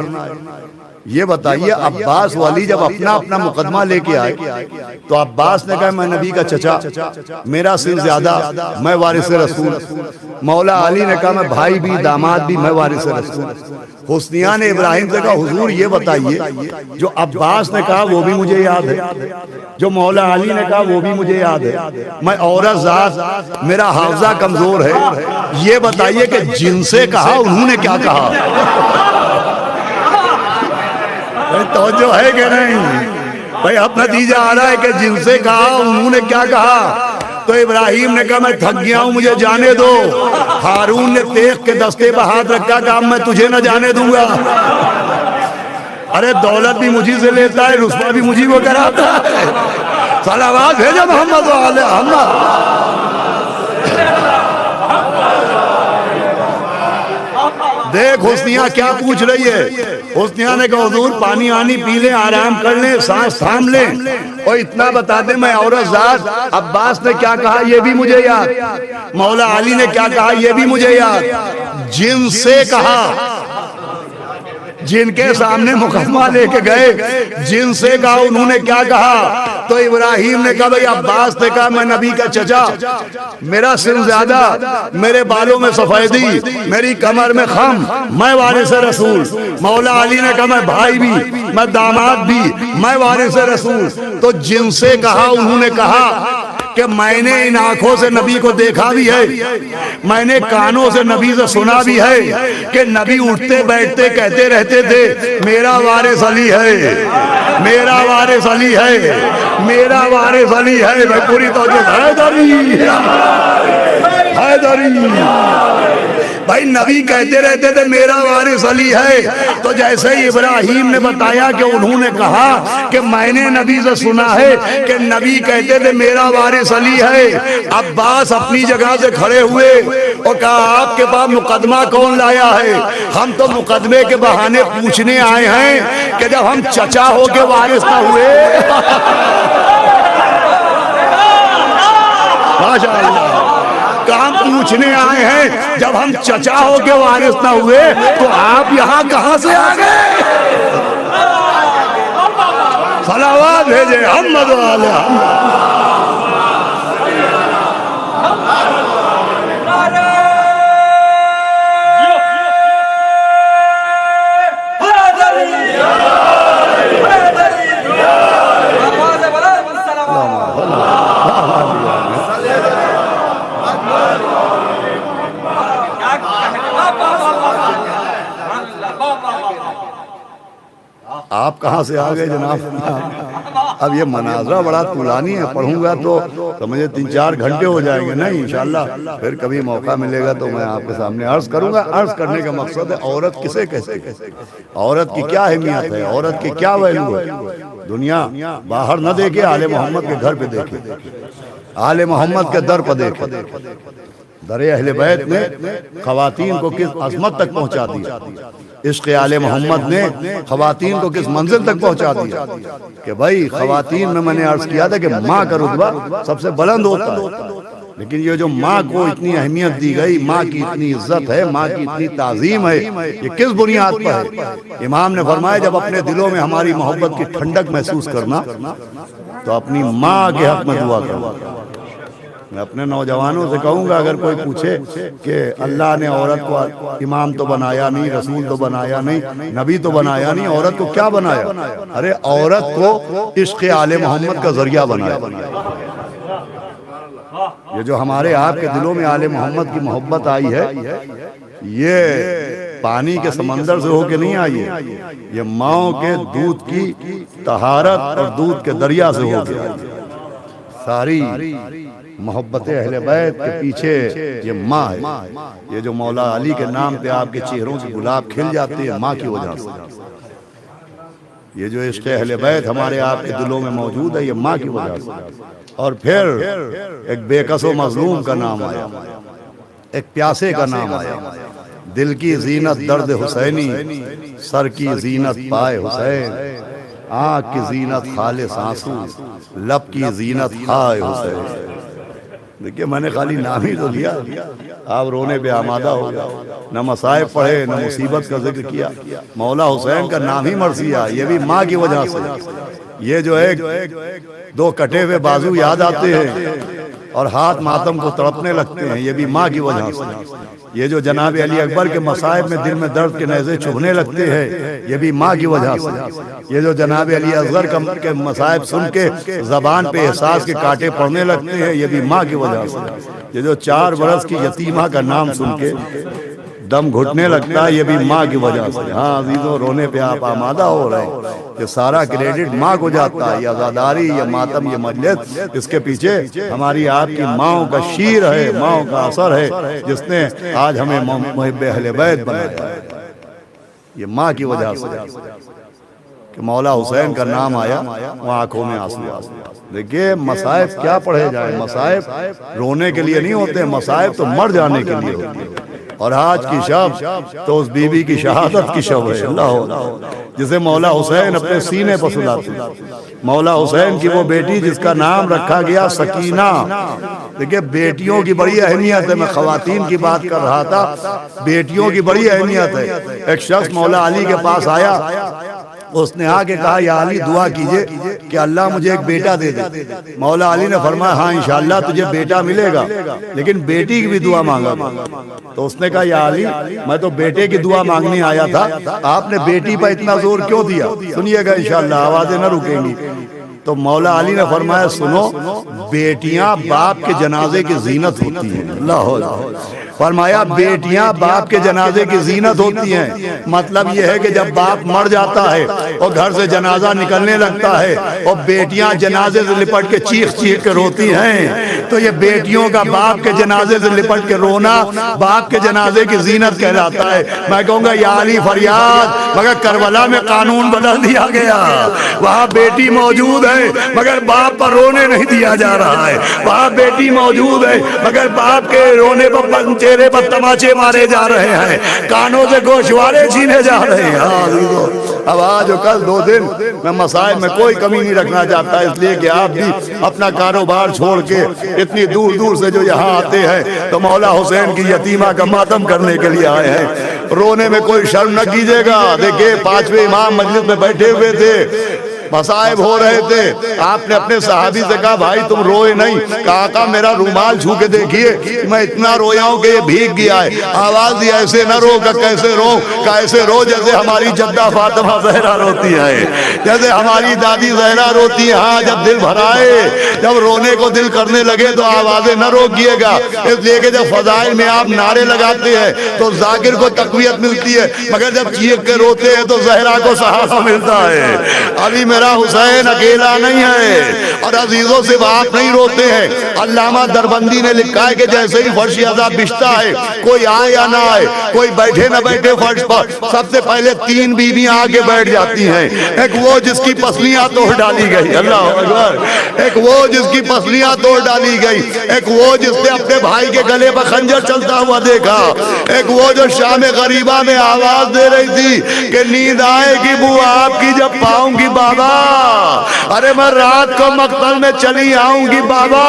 یہ بتائیے عباس والی جب اپنا اپنا مقدمہ لے کے آئے تو عباس نے کہا میں نبی کا چچا، میرا سن زیادہ، میں وارث رسول۔ مولا علی نے کہا میں بھائی بھی داماد بھی، میں وارث رسول۔ حسنیہ نے ابراہیم سے کہا حضور یہ بتائیے جو عباس نے کہا وہ بھی مجھے یاد ہے، جو مولا علی نے کہا وہ بھی مجھے یاد ہے، میں عورت ذات، میرا حافظہ کمزور ہے، یہ بتائیے کہ جن سے کہا انہوں نے کیا کہا؟ توجہ ہے کہ نہیں بھائی؟ اب نتیجہ آ رہا ہے کہ جن سے کہا انہوں نے کیا کہا؟ تو ابراہیم نے کہا میں تھک گیا ہوں، مجھے جانے دو۔ ہارون نے تیغ کے دستے پہ ہاتھ رکھا، کہا میں تجھے نہ جانے دوں گا۔ ارے دولت بھی مجھی سے لیتا ہے، رسوا بھی مجھی کو کراتا ہے۔ صلوات بھیجو محمد و آل محمد۔ دیکھ حسنیہ کیا پوچھ رہی ہے، حسنیہ نے کہا حضور پانی آنی پی لیں، آرام کر لیں، سانس تھام لیں، اور اتنا بتا دیں میں عورت ذات، عباس نے کیا کہا یہ بھی مجھے یاد، مولا علی نے کیا کہا یہ بھی مجھے یاد۔ جن سے کہا، جن کے سامنے مقدمہ لے کے گئے، جن سے کہا انہوں نے کیا کہا؟ تو ابراہیم نے کہا بھئی عباس نے کہا میں نبی کا چچا، میرا سن زیادہ، میرے بالوں میں سفیدی، میری کمر میں خم، میں وارث رسول۔ مولا علی نے کہا میں بھائی بھی، میں داماد بھی، میں وارث رسول۔ تو جن سے کہا انہوں نے کہا کہ میں نے ان آنکھوں سے نبی کو دیکھا بھی ہے، میں نے کانوں سے نبی سے سنا بھی ہے کہ نبی اٹھتے بیٹھتے کہتے رہتے تھے میرا وارث علی ہے، میرا وارث علی ہے، میرا وارث علی ہے۔ میں پوری توجہ، حیدری حیدری بھائی نبی کہتے رہتے تھے میرا وارث علی ہے۔ تو جیسے ہی ابراہیم نے بتایا کہ انہوں نے کہا کہ میں نے نبی سے سنا ہے کہ نبی کہتے تھے میرا وارث علی ہے، عباس اپنی جگہ سے کھڑے ہوئے اور کہا آپ کے پاس مقدمہ کون لایا ہے؟ ہم تو مقدمے کے بہانے پوچھنے آئے ہیں کہ جب ہم چچا ہو کے وارث نہ ہوئے۔ ماشاءاللہ، کام پوچھنے آئے ہیں، جب ہم چچا ہو کے وارث نہ ہوئے تو آپ یہاں کہاں سے آ گئے؟ صلوات بھیجے محمد و آل محمد۔ آپ کہاں سے آ گئے جناب؟ اب یہ مناظرہ بڑا طولانی ہے، پڑھوں گا تو سمجھے 3-4 گھنٹے ہو جائیں گے۔ نہیں انشاءاللہ پھر کبھی موقع ملے گا تو میں آپ کے سامنے عرض کروں گا۔ عرض کرنے کا مقصد ہے عورت کسے کہتے ہیں، عورت کی کیا اہمیت ہے، عورت کی کیا ویلیو ہے۔ دنیا باہر نہ دیکھے، آل محمد کے گھر پہ دیکھے، آل محمد کے در پہ دیکھے۔ در اہل بیت نے خواتین کو کس عظمت تک پہنچا دیا، عشق آل محمد نے خواتین کو کس منزل تک پہنچا دیا کہ بھائی خواتین میں نے عرض کیا تھا کہ ماں کا رتبہ سب سے بلند ہوتا ہے، لیکن یہ جو ماں کو اتنی اہمیت دی گئی، ماں کی اتنی عزت ہے، ماں کی اتنی تعظیم ہے، یہ کس بنیاد پر ہے؟ امام نے فرمایا جب اپنے دلوں میں ہماری محبت کی ٹھنڈک محسوس کرنا تو اپنی ماں کے حق میں دعا کرنا۔ میں اپنے نوجوانوں سے کہوں گا اگر کوئی پوچھے کہ اللہ نے عورت کو امام تو بنایا نہیں، رسول تو بنایا نہیں، نبی تو بنایا نہیں، عورت کو کیا بنایا؟ ارے عورت کو عشق آل محمد کا ذریعہ بنایا۔ یہ جو ہمارے آپ کے دلوں میں آل محمد کی محبت آئی ہے، یہ پانی کے سمندر سے ہو کے نہیں آئی ہے، یہ ماؤں کے دودھ کی طہارت اور دودھ کے دریا سے ہو کے آئی ہے۔ ساری محبت اہل بیت کے پیچھے یہ ماں ہے. یہ جو مولا علی کے نام پہ آپ کے چہروں سے گلاب کھل جاتے ہیں ماں کی وجہ سے. یہ جو عشق اہل بیت ہمارے آپ کے دلوں میں موجود ہے یہ ماں کی وجہ سے. اور پھر ایک بے کس و مظلوم کا نام آیا, ایک پیاسے کا نام آیا. دل کی زینت درد حسینی, سر کی زینت پائے حسین, آنکھ کی زینت خالص آنسو, لب کی زینت ہائے حسین. دیکھیے میں نے خالی نام ہی تو لیا, آپ رونے پہ آمادہ ہو گیا. نہ مصائب پڑھے نہ مصیبت کا ذکر کیا, مولا حسین کا نام ہی مرثیہ. یہ بھی ماں کی وجہ سے. یہ جو ایک دو کٹے ہوئے بازو یاد آتے ہیں اور ہاتھ ماتم کو تڑپنے لگتے ہیں, یہ بھی ماں کی وجہ سے. یہ جو جناب علی اکبر کے مصائب میں دل میں درد کے نیزے چبھنے لگتے ہیں یہ بھی ماں کی وجہ سے. یہ جو جناب علی اصغر کے مصائب سن کے زبان پہ احساس کے کانٹے پڑنے لگتے ہیں یہ بھی ماں کی وجہ سے. یہ جو 4 برس کی یتیمہ کا نام سن کے دم گھٹنے لگتا ہے یہ بھی ماں کی وجہ سے. ہاں عزیزوں, رونے پہ آپ آمادہ ہو رہے ہیں کہ سارا کریڈٹ ماں کو جاتا ہے. یہ عزاداری, یہ ماتم, یہ مجلس, اس کے پیچھے ہماری آپ کی ماؤں کا شیر ہے, ماؤں کا اثر ہے جس نے آج ہمیں محب اہل بیت بنایا ہے. یہ ماں کی وجہ سے کہ مولا حسین کا نام آیا وہ آنکھوں میں آنسو. دیکھیے مصائب کیا پڑھے جائیں, مصائب رونے کے لیے نہیں ہوتے, مصائب تو مر جانے کے لیے ہوتے ہیں. اور آج کی شب تو اس بی بی کی شہادت کی شب ہے. اللہ جسے مولا حسین اپنے سینے پر سلاتے. مولا حسین کی وہ بیٹی جس کا نام رکھا گیا سکینہ. دیکھیں بیٹیوں کی بڑی اہمیت ہے. میں خواتین کی بات کر رہا تھا, بیٹیوں کی بڑی اہمیت ہے. ایک شخص مولا علی کے پاس آیا, اس نے آ کے کہا یا علی دعا کیجئے کہ اللہ مجھے ایک بیٹا دے دے. مولا علی نے فرمایا ہاں انشاءاللہ تجھے بیٹا ملے گا, لیکن بیٹی کی بھی دعا مانگا. تو اس نے کہا یا علی میں تو بیٹے کی دعا مانگنے آیا تھا, آپ نے بیٹی پر اتنا زور کیوں دیا؟ سنیے گا انشاءاللہ, آوازیں نہ رکیں گی. تو مولا علی نے فرمایا سنو, بیٹیاں باپ کے جنازے کی زینت ہوتی ہیں. اللہ فرمایا بیٹیاں باپ کے جنازے کی زینت ہوتی ہیں. مطلب یہ ہے کہ جب باپ مر جاتا ہے اور گھر سے جنازہ نکلنے لگتا ہے اور بیٹیاں جنازے سے لپٹ کے چیخ چیخ کے روتی ہیں, تو یہ بیٹیوں کا باپ کے جنازے سے لپٹ کے رونا باپ کے جنازے کی زینت کہلاتا ہے. میں کہوں گا یا علی فریاد, مگر کربلا میں قانون بدل دیا گیا. وہاں بیٹی موجود ہے مگر باپ پر رونے نہیں دیا جا رہا ہے. وہاں بیٹی موجود ہے مگر باپ کے رونے پر چہرے پر تماچے مارے جا رہے ہیں, کانوں سے گوشوارے چھینے جا رہے ہیں. اب آج و کل 2 دن میں مسائل میں کوئی کمی نہیں رکھنا چاہتا, اس لیے کہ آپ بھی اپنا کاروبار چھوڑ کے اتنی دور دور سے جو یہاں آتے ہیں تو مولا حسین کی یتیمہ کا ماتم کرنے کے لیے آئے ہیں. رونے میں کوئی شرم نہ کیجیے گا. دیکھیے 5ویں امام مجلس میں بیٹھے ہوئے تھے, مصائب ہو رہے تھے. آپ نے اپنے صحابی سے کہا بھائی تم روئے نہیں. کہا آقا میرا رومال چھو کے دیکھیے, میں اتنا رویا ہوں کہ یہ بھیگ گیا ہے. آواز دی ایسے نہ رو. کہ کیسے رو؟ کہ ایسے رو جیسے ہماری جدہ فاطمہ زہرا روتی ہے, جیسے ہماری دادی زہرا روتی ہے. ہاں جب دل بھرائے, جب رونے کو دل کرنے لگے تو آوازیں نہ روکیے گا, اس لیے کہ جب فضائل میں آپ نعرے لگاتے ہیں تو ذاکر کو تقویت ملتی ہے, مگر جب چیخ کے روتے ہیں تو زہرا کو سہارا ملتا ہے. ابھی میرا حسین اکیلا نہیں ہے, اور عزیزوں سے آپ نہیں روتے ہیں. علامہ دربندی نے لکھا ہے کہ جیسے ہی فرش عذاب بچھتا ہے, کوئی آئے یا نہ آئے, کوئی بیٹھے نہ بیٹھے فرش پر, سب سے پہلے 3 بیویاں آگے بیٹھ جاتی ہیں. ایک وہ جس کی پسلیاں توڑ ڈالی گئی, اللہ اکبر, ایک وہ جس کی پسلیاں توڑ ڈالی گئی, ایک وہ جس نے اپنے بھائی کے گلے پر خنجر چلتا ہوا دیکھا, ایک وہ جو شام غریبہ میں آواز دے رہی تھی کہ نیند آئے گی بو آپ کی جب پاؤں گی بابا, ارے میں رات کو مقتل میں چلی آؤں گی بابا.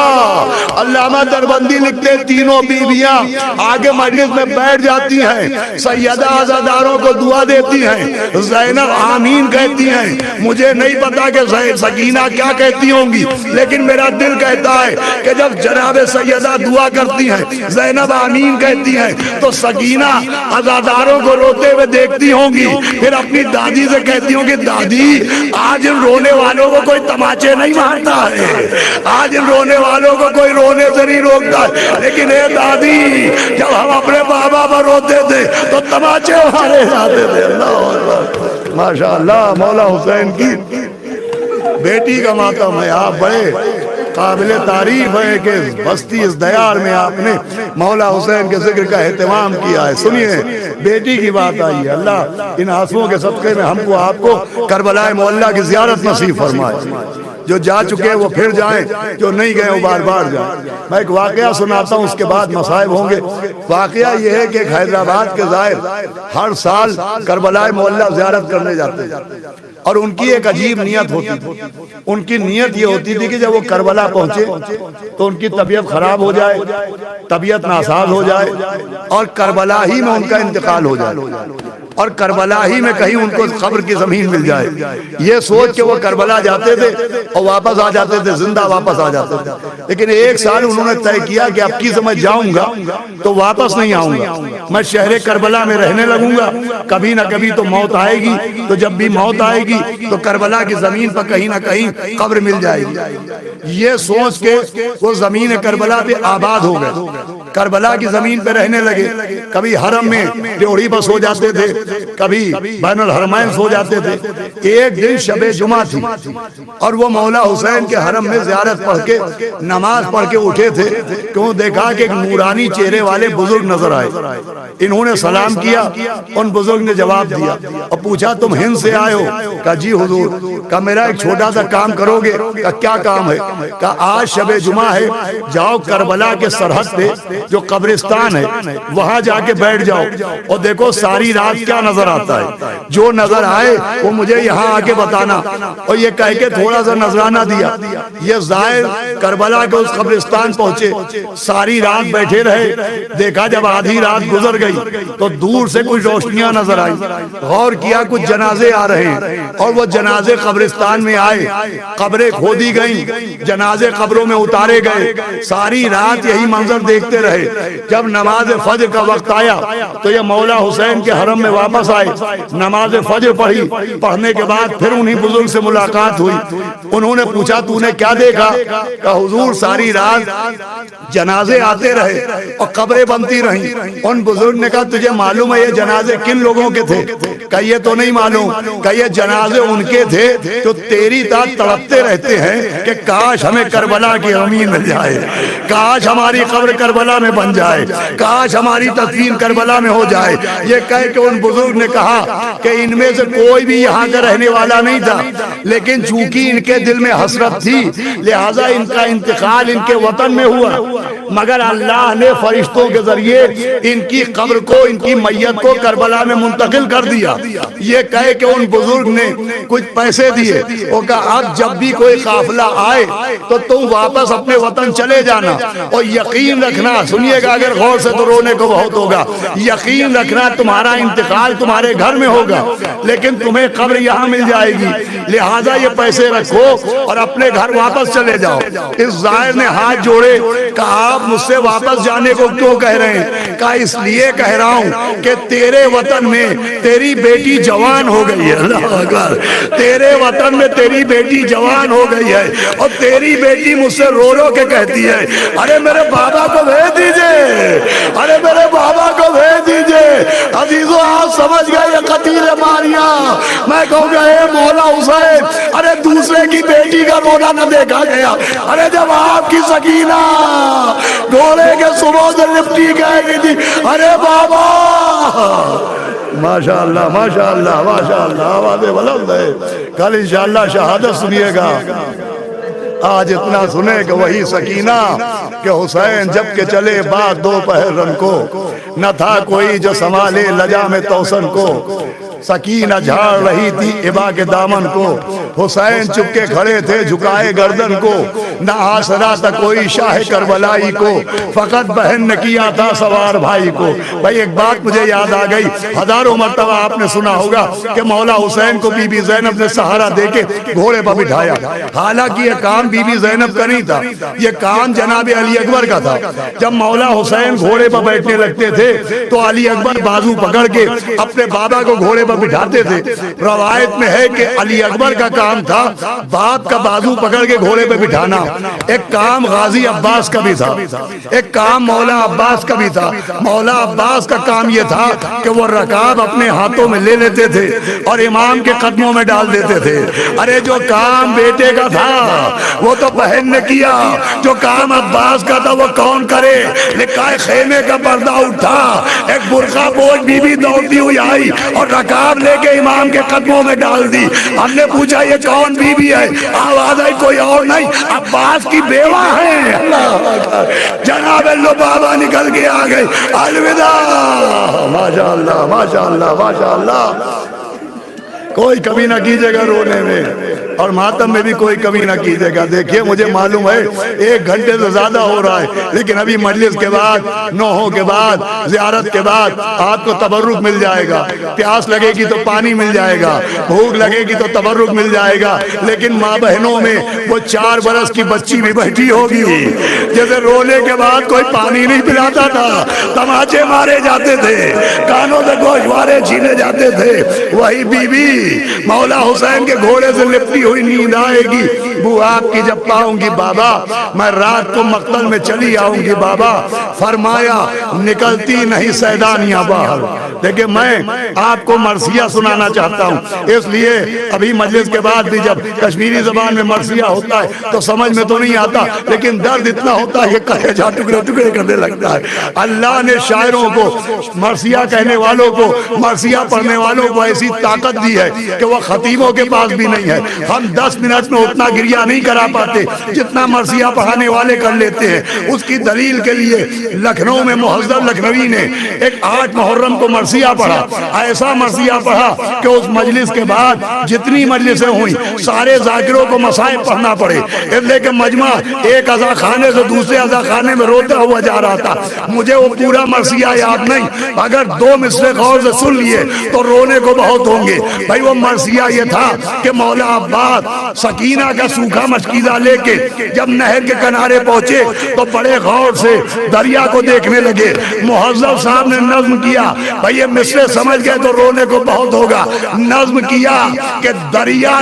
علامہ دربندی لکھتے تینوں بیویاں آگے مجلس میں بیٹھ جاتی ہیں, سیدہ عزاداروں کو دعا دیتی ہیں. زینب آمین کہتی ہیں. مجھے نہیں پتا کہ سکینہ کیا کہتی ہوں گی, لیکن میرا دل کہتا ہے کہ جب جناب سیدہ دعا کرتی ہیں, زینب آمین کہتی ہیں, تو سکینہ عزاداروں کو روتے ہوئے دیکھتی ہوں گی. پھر اپنی دادی سے کہتی ہوں گی دادی آج ان رونے والوں کو کوئی تماچے نہیں مارتا ہے, آج ان رونے والوں کو کوئی رونے سے نہیں روکتا ہے, لیکن اے دادی جب ہم اپنے بابا پر روتے تھے تو تماچے مارے جاتے تھے. اللہ اکبر, ماشاءاللہ مولا حسین کی بیٹی کا ماتم ہے. آپ بڑے قابل تعریف ہے کہ بستی اس دیار میں آپ نے مولا حسین کے ذکر کا اہتمام کیا ہے. سنیے بیٹی کی بات آئی ہے. اللہ ان آنسوؤں کے صدقے میں ہم کو آپ کو کربلا معلیٰ کی زیارت نصیب فرمائے. جو جا چکے وہ پھر جائیں, جو نہیں گئے وہ بار بار جائیں. میں ایک واقعہ سناتا ہوں, اس کے بعد مصائب ہوں گے. واقعہ یہ ہے کہ حیدرآباد کے زائر ہر سال کربلا معلیٰ زیارت کرنے جاتے ہیں, اور ان کی ایک عجیب نیت ہوتی تھی. ان کی نیت یہ ہوتی تھی کہ جب وہ کربلا پہنچے تو ان کی طبیعت خراب ہو جائے, طبیعت ناساز ہو جائے, اور کربلا ہی میں ان کا انتقال ہو جائے, اور کربلا ہی میں کہیں ان کو قبر کی زمین مل جائے. یہ سوچ کے وہ کربلا جاتے تھے اور واپس آ جاتے تھے, زندہ واپس آ جاتے تھے. لیکن ایک سال انہوں نے طے کیا کہ اب کی میں جاؤں گا تو واپس نہیں آؤں گا, میں شہر کربلا میں رہنے لگوں گا. کبھی نہ کبھی تو موت آئے گی, تو جب بھی موت آئے گی تو کربلا کی زمین پر کہیں نہ کہیں قبر مل جائے گی. یہ سوچ کے وہ زمین کربلا پہ آباد ہو گئے, کربلا کی زمین پہ رہنے لگے. کبھی حرم میں ڈیوڑی پر سو جاتے تھے, کبھی بین الحرمین سو جاتے تھے. ایک دن شب جمعہ تھی اور وہ مولا حسین کے حرم میں زیارت پڑھ کے نماز پڑھ کے اٹھے تھے, کیوں دیکھا کہ ایک نورانی چہرے والے بزرگ نظر آئے. انہوں نے سلام کیا, ان بزرگ نے جواب دیا اور پوچھا تم ہند سے آئے ہو؟ کہا جی حضور. کہا میرا ایک چھوٹا سا کام کرو گے؟ کہا کیا کام ہے؟ کہا آج شب جمعہ ہے, جاؤ کربلا کے سرحد پہ جو قبرستان ہے وہاں جا کے بیٹھ جاؤ اور دیکھو ساری رات کیا نظر آتا ہے. جو نظر آئے وہ مجھے یہاں آ کے بتانا. اور یہ کہہ کے تھوڑا سا نذرانہ دیا. یہ زائر کربلا کے اس قبرستان پہنچے, ساری رات بیٹھے رہے. دیکھا جب آدھی رات گزر گئی تو دور سے کچھ روشنیاں نظر آئی. غور کیا کچھ جنازے آ رہے ہیں, اور وہ جنازے قبرستان میں آئے. قبریں کھودی گئیں, جنازے قبروں میں اتارے گئے. ساری رات یہی منظر دیکھتے رہے. جب نماز فجر کا وقت آیا تو یہ مولا حسین کے حرم میں واپس آئے, نماز فجر پڑھی. پڑھنے کے بعد پھر انہی بزرگ سے ملاقات ہوئی. انہوں نے پوچھا تو نے کیا دیکھا؟ کہ حضور ساری رات جنازے آتے رہے اور قبریں بنتی رہیں. ان بزرگ نے کہا تجھے معلوم ہے یہ جنازے کن لوگوں کے تھے؟ کہ یہ تو نہیں معلوم. کہ یہ جنازے ان کے تھے جو تیری طرح تڑپتے رہتے ہیں کہ کاش ہمیں کربلا کی زمین مل جائے, کاش ہماری قبر کربلا میں بن جائے, کاش ہماری تدفین کربلا میں ہو جائے. یہ کہہ کہ ان بزرگ نے کہا کہ ان میں سے کوئی بھی یہاں کا رہنے والا نہیں تھا, لیکن چونکہ ان کے دل میں حسرت تھی لہذا ان کا انتقال ان کے وطن میں ہوا, مگر اللہ نے فرشتوں کے ذریعے ان کی قبر کو, ان کی میت کو کربلا میں منتقل کر دیا. یہ کہے کہ ان بزرگ نے کچھ پیسے دیے, وہ کہا اب جب بھی کوئی قافلہ آئے تو تم واپس اپنے وطن چلے جانا, اور یقین رکھنا, سنیے گا اگر غور سے تو رونے کو بہت ہوگا, یقین رکھنا تمہارا انتقال تمہارے گھر میں ہوگا لیکن تمہیں قبر یہاں مل جائے گی, لہذا یہ پیسے رکھو اور اپنے گھر واپس چلے جاؤ. اس زائر نے ہاتھ جوڑے, کہا آپ مجھ سے واپس جانے کو کیوں کہہ رہے ہیں؟ کہا اس لیے کہہ رہا ہوں کہ تیرے وطن میں تیری بیٹی جوان ہو گئی ہے. اللہ اکبر. تیرے وطن میں تیری بیٹی جوان ہو گئی ہے اور تیری بیٹی مجھ سے رو رو کے کہتی ہے ارے میرے بابا کو بھیج دیجئے, ارے میرے بابا کو بھیج دیجئے. عزیزو آپ سمجھ گئے یہ قتیل ماریاں. میں کہوں گا اے مولا حسین, ارے دوسرے کی بیٹی کا رونا نہ دیکھا گیا. ارے جب آپ کی سکینہ گھوڑے کے صبح سے لپٹی گئے گی تھی, ارے بابا. ماشاءاللہ ماشاءاللہ ماشاءاللہ, آوازیں بلند ہے. کل انشاءاللہ شہادت سنیے گا. آج اتنا سنے کہ وہی سکینہ کہ حسین جب کے چلے بعد دوپہر رن کو, نہ تھا کوئی جو سنبھالے لجا میں توسن کو. سکینہ جھاڑ رہی تھی ابا کے دامن کو, حسین چپ کے کھڑے تھے جھکائے گردن کو. نہ آسرا تھا کوئی شاہ کربلائی کو, فقط بہن نے کیا تھا سوار بھائی کو. بھائی ایک بات مجھے یاد آ گئی, ہزاروں مرتبہ آپ نے سنا ہوگا کہ مولا حسین کو بی بی زینب نے سہارا دے کے گھوڑے پر بٹھایا. حالانکہ یہ کام بی بی زینب کا نہیں تھا, یہ کام جناب علی اکبر کا تھا. جب مولا حسین گھوڑے پر بیٹھنے لگتے تھے تو علی اکبر بازو پکڑ کے اپنے بابا کو گھوڑے پر بٹھاتے تھے. روایت میں ہے کہ علی اکبر کا کام تھا باپ کا بازو پکڑ کے گھوڑے پہ بٹھانا. ایک کام غازی عباس کا بھی تھا, ایک کام مولا عباس کا بھی تھا. مولا عباس کا کام یہ تھا کہ وہ رکاب اپنے ہاتھوں میں لے لیتے تھے اور امام کے قدموں میں ڈال دیتے تھے. ارے جو کام بیٹے کا تھا وہ تو بہن نے کیا, جو کام عباس کا تھا وہ کون کرے. لکھا ہے خیمے کا پردہ اٹھا, ایک برقع پوش بی بی دوڑتی ہوئی آئی اور رکاب لے کے امام کے قدموں میں ڈال دی. ہم نے پوچھا یہ کون بی بی ہے؟ آواز آئی کوئی اور نہیں, عباس کی بیوہ ہے. جناب بابا نکل کے آ گئے, الوداع. ماشاء اللہ ماشاء اللہ ماشاء اللہ. کوئی کمی نہ کیجیے گا رونے میں اور ماتم میں بھی کوئی کمی نہ کیجیے گا. دیکھیے مجھے معلوم ہے 1 گھنٹے سے زیادہ ہو رہا ہے, لیکن ابھی مجلس کے بعد, نوحوں کے بعد, زیارت کے بعد آپ کو تبرک مل جائے گا. پیاس لگے گی تو پانی مل جائے گا, بھوک لگے گی تو تبرک مل جائے گا. لیکن ماں بہنوں میں وہ 4 برس کی بچی بھی بیٹھی ہوگی جیسے رونے کے بعد کوئی پانی نہیں پلاتا تھا, تماچے مارے جاتے تھے, کانوں سے گوشوارے چھینے جاتے تھے. وہی بی بی مولا حسین کے گھوڑے سے لپٹی ہوئی نیند آئے گی. وہ آپ کی جب پاؤں گی بابا میں رات کو مقتل میں چلی آؤں گی بابا. فرمایا نکلتی نہیں سیدانیاں باہر. دیکھیں میں آپ کو مرثیہ سنانا چاہتا ہوں, اس لیے ابھی مجلس کے بعد بھی جب کشمیری زبان میں مرثیہ ہوتا ہے تو سمجھ میں تو نہیں آتا, لیکن درد اتنا ہوتا ہے کہ کلیجہ ٹکڑے ٹکڑے کرنے لگتا ہے. اللہ نے شاعروں کو, مرثیہ کہنے والوں کو, مرثیہ پڑھنے والوں کو ایسی طاقت دی ہے کہ وہ خطیبوں کے پاس بھی نہیں ہے. ہم 10 منٹ میں اتنا گریہ نہیں کرا پاتے جتنا مرثیہ پڑھانے والے کر لیتے ہیں. اس کی دلیل کے لیے لکھنؤ میں مہذب لکھنوی نے ایک 8 محرم کو مرثیہ پڑھا. ایسا مرثیہ پڑھا کہ اس مجلس کے بعد جتنی مجلسیں ہوئیں سارے ذاکروں کو مصائب پڑھنا پڑے, اس لیے کہ مجمع ایک عزا خانے سے دوسرے عزا خانے میں روتا ہوا جا رہا تھا. مجھے وہ پورا مرثیہ یاد نہیں, اگر 2 مصرے غور سے سن لیے تو رونے کو بہت ہوں گے. بھائی وہ مرثیہ یہ تھا کہ مولا عباس سکینہ کا سوکھا مشکیزہ لے کے جب نہر کے کنارے پہنچے تو بڑے غور سے دریا کو دیکھنے لگے. مہذب صاحب نے نظم کیا, بھائی یہ مصرے سمجھ گئے تو رونے کو بہت ہوگا. نظم کیا کہ دریا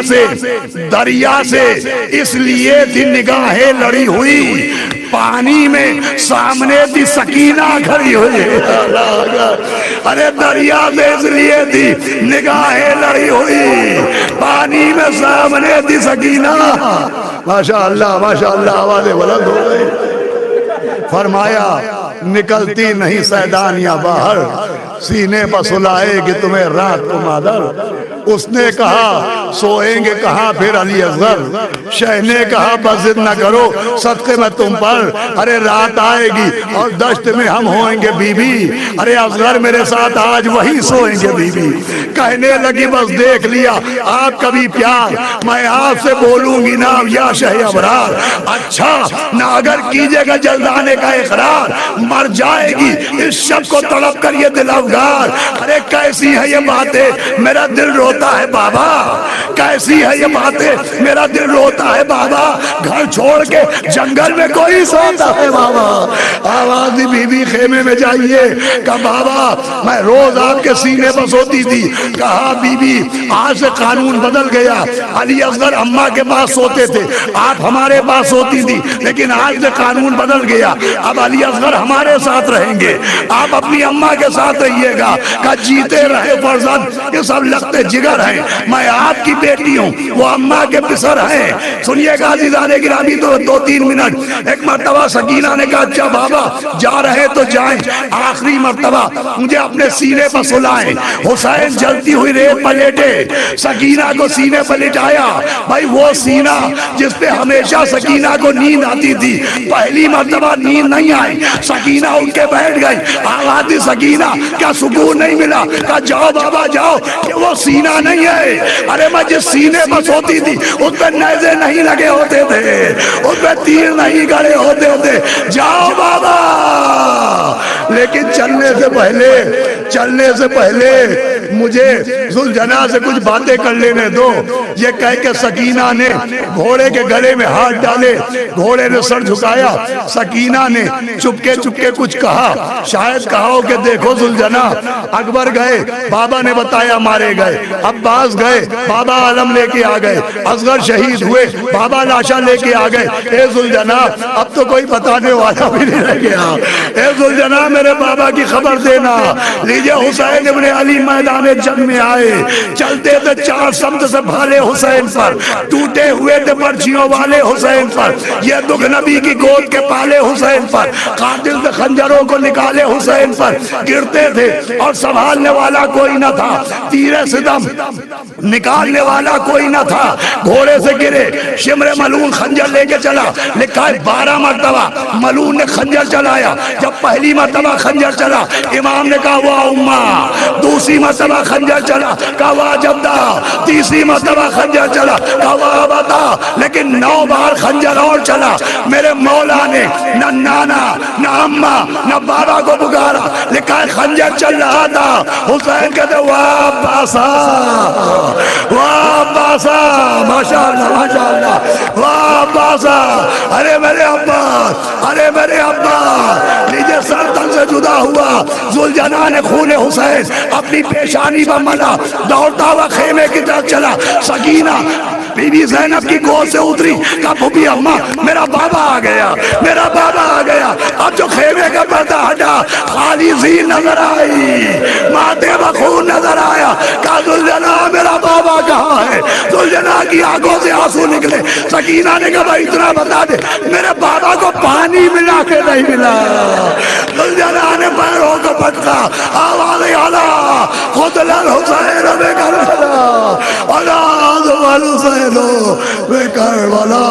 سے اس لیے تھی نگاہیں لڑی ہوئی, پانی میں سامنے تھی سکینہ کھڑی ہوئی. ارے دریا سے اس لیے تھی نگاہیں لڑی ہوئی, پانی میں سامنے تھی سکینہ. ماشاء اللہ ماشاء اللہ, آوازیں بلند ہو گئی. فرمایا نکلتی نہیں سیدانیاں باہر, سینے پر سلائے گی تمہیں رات کو مادر. اس نے کہا سوئیں گے کہاں پھر علی اصغر, شہ نے کہا بس ضد نہ کرو صدقے میں تم پر, ارے رات آئے گی اور دشت میں ہم ہوئیں گے بی بی, ارے اصغر میرے ساتھ آج وہی سوئیں گے بی بی. کہنے لگی بس دیکھ لیا آپ کا بھی پیار, میں آپ سے بولوں گی نا یا شہ ابرار. اچھا نہ اگر کیجئے گا جلدانے کا اقرار, مر جائے گی اس شب کو تڑپ کر یہ دل افگار. ارے کیسی ہے یہ باتیں میرا دل روتا ہے بابا, کیسی ہے یہ باتیں میرا دل روتا ہے بابا, گھر چھوڑ کے جنگل میں کوئی سوتا ہے بابا. آواز دی بی بی خیمے میں جائیے, کہا بابا میں روز آپ کے سینے پر سوتی تھی. کہا بی بی آج سے قانون بدل گیا, علی اصغر اماں کے پاس سوتے تھے, آپ ہمارے پاس سوتی تھی, لیکن آج سے قانون بدل گیا, اب علی اصغر ہمارے ساتھ رہیں گے, آپ اپنی اماں کے ساتھ رہیے گا. کہا جیتے رہے فرزند یہ سب لگتے جگر ہیں, میں آپ کی بیٹی ہوں وہ اماں کے پسر ہیں. سنیے گا عزیزان گرامی, تو 2-3 منٹ. ایک مرتبہ سکینہ نے کہا اچھا بابا جا رہے تو جائیں, آخری مرتبہ مجھے اپنے سینے پر سلائیں. حسین جلتی ہوئی ریت پر لیٹے, سکینہ کو سینے پر لٹایا. بھائی وہ سینہ جس پہ ہمیشہ سکینہ کو نیند آتی تھی, پہلی مرتبہ نیند نہیں آئی, سکینہ اٹھ کے بیٹھ گئی. آواز دی سکینہ کیا سکون نہیں ملا؟ کہا جاؤ بابا جاؤ, کہ وہ سینہ نہیں ہے. ارے میں جس سینے پر سوتی تھی اس پہ نیزے نہیں لگے ہوتے تھے, اس پہ تیر نہیں گڑے ہوتے. جاؤ بابا لیکن چلنے سے پہلے مجھے ذوالجناح سے کچھ باتیں کر لینے دو. یہ کہہ کے سکینہ نے گھوڑے کے گلے میں ہاتھ ڈالے, گھوڑے نے سر جھکایا. سکینہ نے چپکے چپکے کچھ کہا, شاید کہا ہو کہ دیکھو ذوالجناح, اکبر گئے, بابا نے بتایا مارے گئے, عباس گئے, بابا عالم لے کے آ گئے, اصغر شہید ہوئے, بابا لاشا لے کے آ گئے. اے ذوالجناح اب تو کوئی بتانے والا بھی نہیں رہ گیا. اے ذوالجناح میرے بابا کی خبر دینا. لیجئے حسین ابن علی میدان جنگ میں آئے, چلتے تھے چار سمت سے بھالے حسین پر, ٹوٹے ہوئے تھے پرچیوں والے حسین پر, یہ دکھ نبی کی گود کے پالے حسین پر, قاتل سے خنجروں کو نکالے حسین پر, گرتے تھے اور سنبھالنے والا کوئی نہ تھا, تیرے ستم نکالنے والا کوئی نہ تھا. گھوڑے سے گرے, شمر ملون خنجر لے کے چلا, لکھا ہے 12 مرتبہ ملون نے خنجر چلایا. جب پہلی مرتبہ خنجر چلا امام نے کہا واہ امہ, دوسری مرتبہ خنجر چلا کہا واہ جدہ, تیسری مرتبہ خنجر چلا کہا واہ بتا, لیکن 9 بار خنجر اور چلا. میرے مولا نے نہ نانا نہ اماں نہ بابا کو پکارا, لکھا ہے خنجر چل رہا تھا. حسین کہتے واہ عباسا, واہ عباسا, ماشاءاللہ ماشاءاللہ, واہ عباسا, ارے میرے عباس, ارے میرے عباس. لیجئے سر تن سے جدا ہوا, ذوالجناح نے خون حسین اپنی پیشانی پر ملا, دوڑتا ہوا خیمے کی طرف چلا. سکینہ بی بی زینب کی گود سے اتری, کہا بھوبی اماں میرا بابا آ گیا, میرا بابا آ گیا. اب جو خیمے کا پردہ ہٹا خالی زین نظر آئی, ماتھے پر خون نظر آیا. کہا ذوالجناح میرا بابا کہاں ہے؟ ذوالجناح کی آنکھوں سے آنسو نکلے. سکینہ نے کہا بھائی اتنا بتا دے میرے بابا کو پانی ملا کے نہیں ملا. ذوالجناح نے پیروں کو پٹکا, آواز اعلیٰ قتل الحسین بے کربلا, اذان الحسین بے کربلا.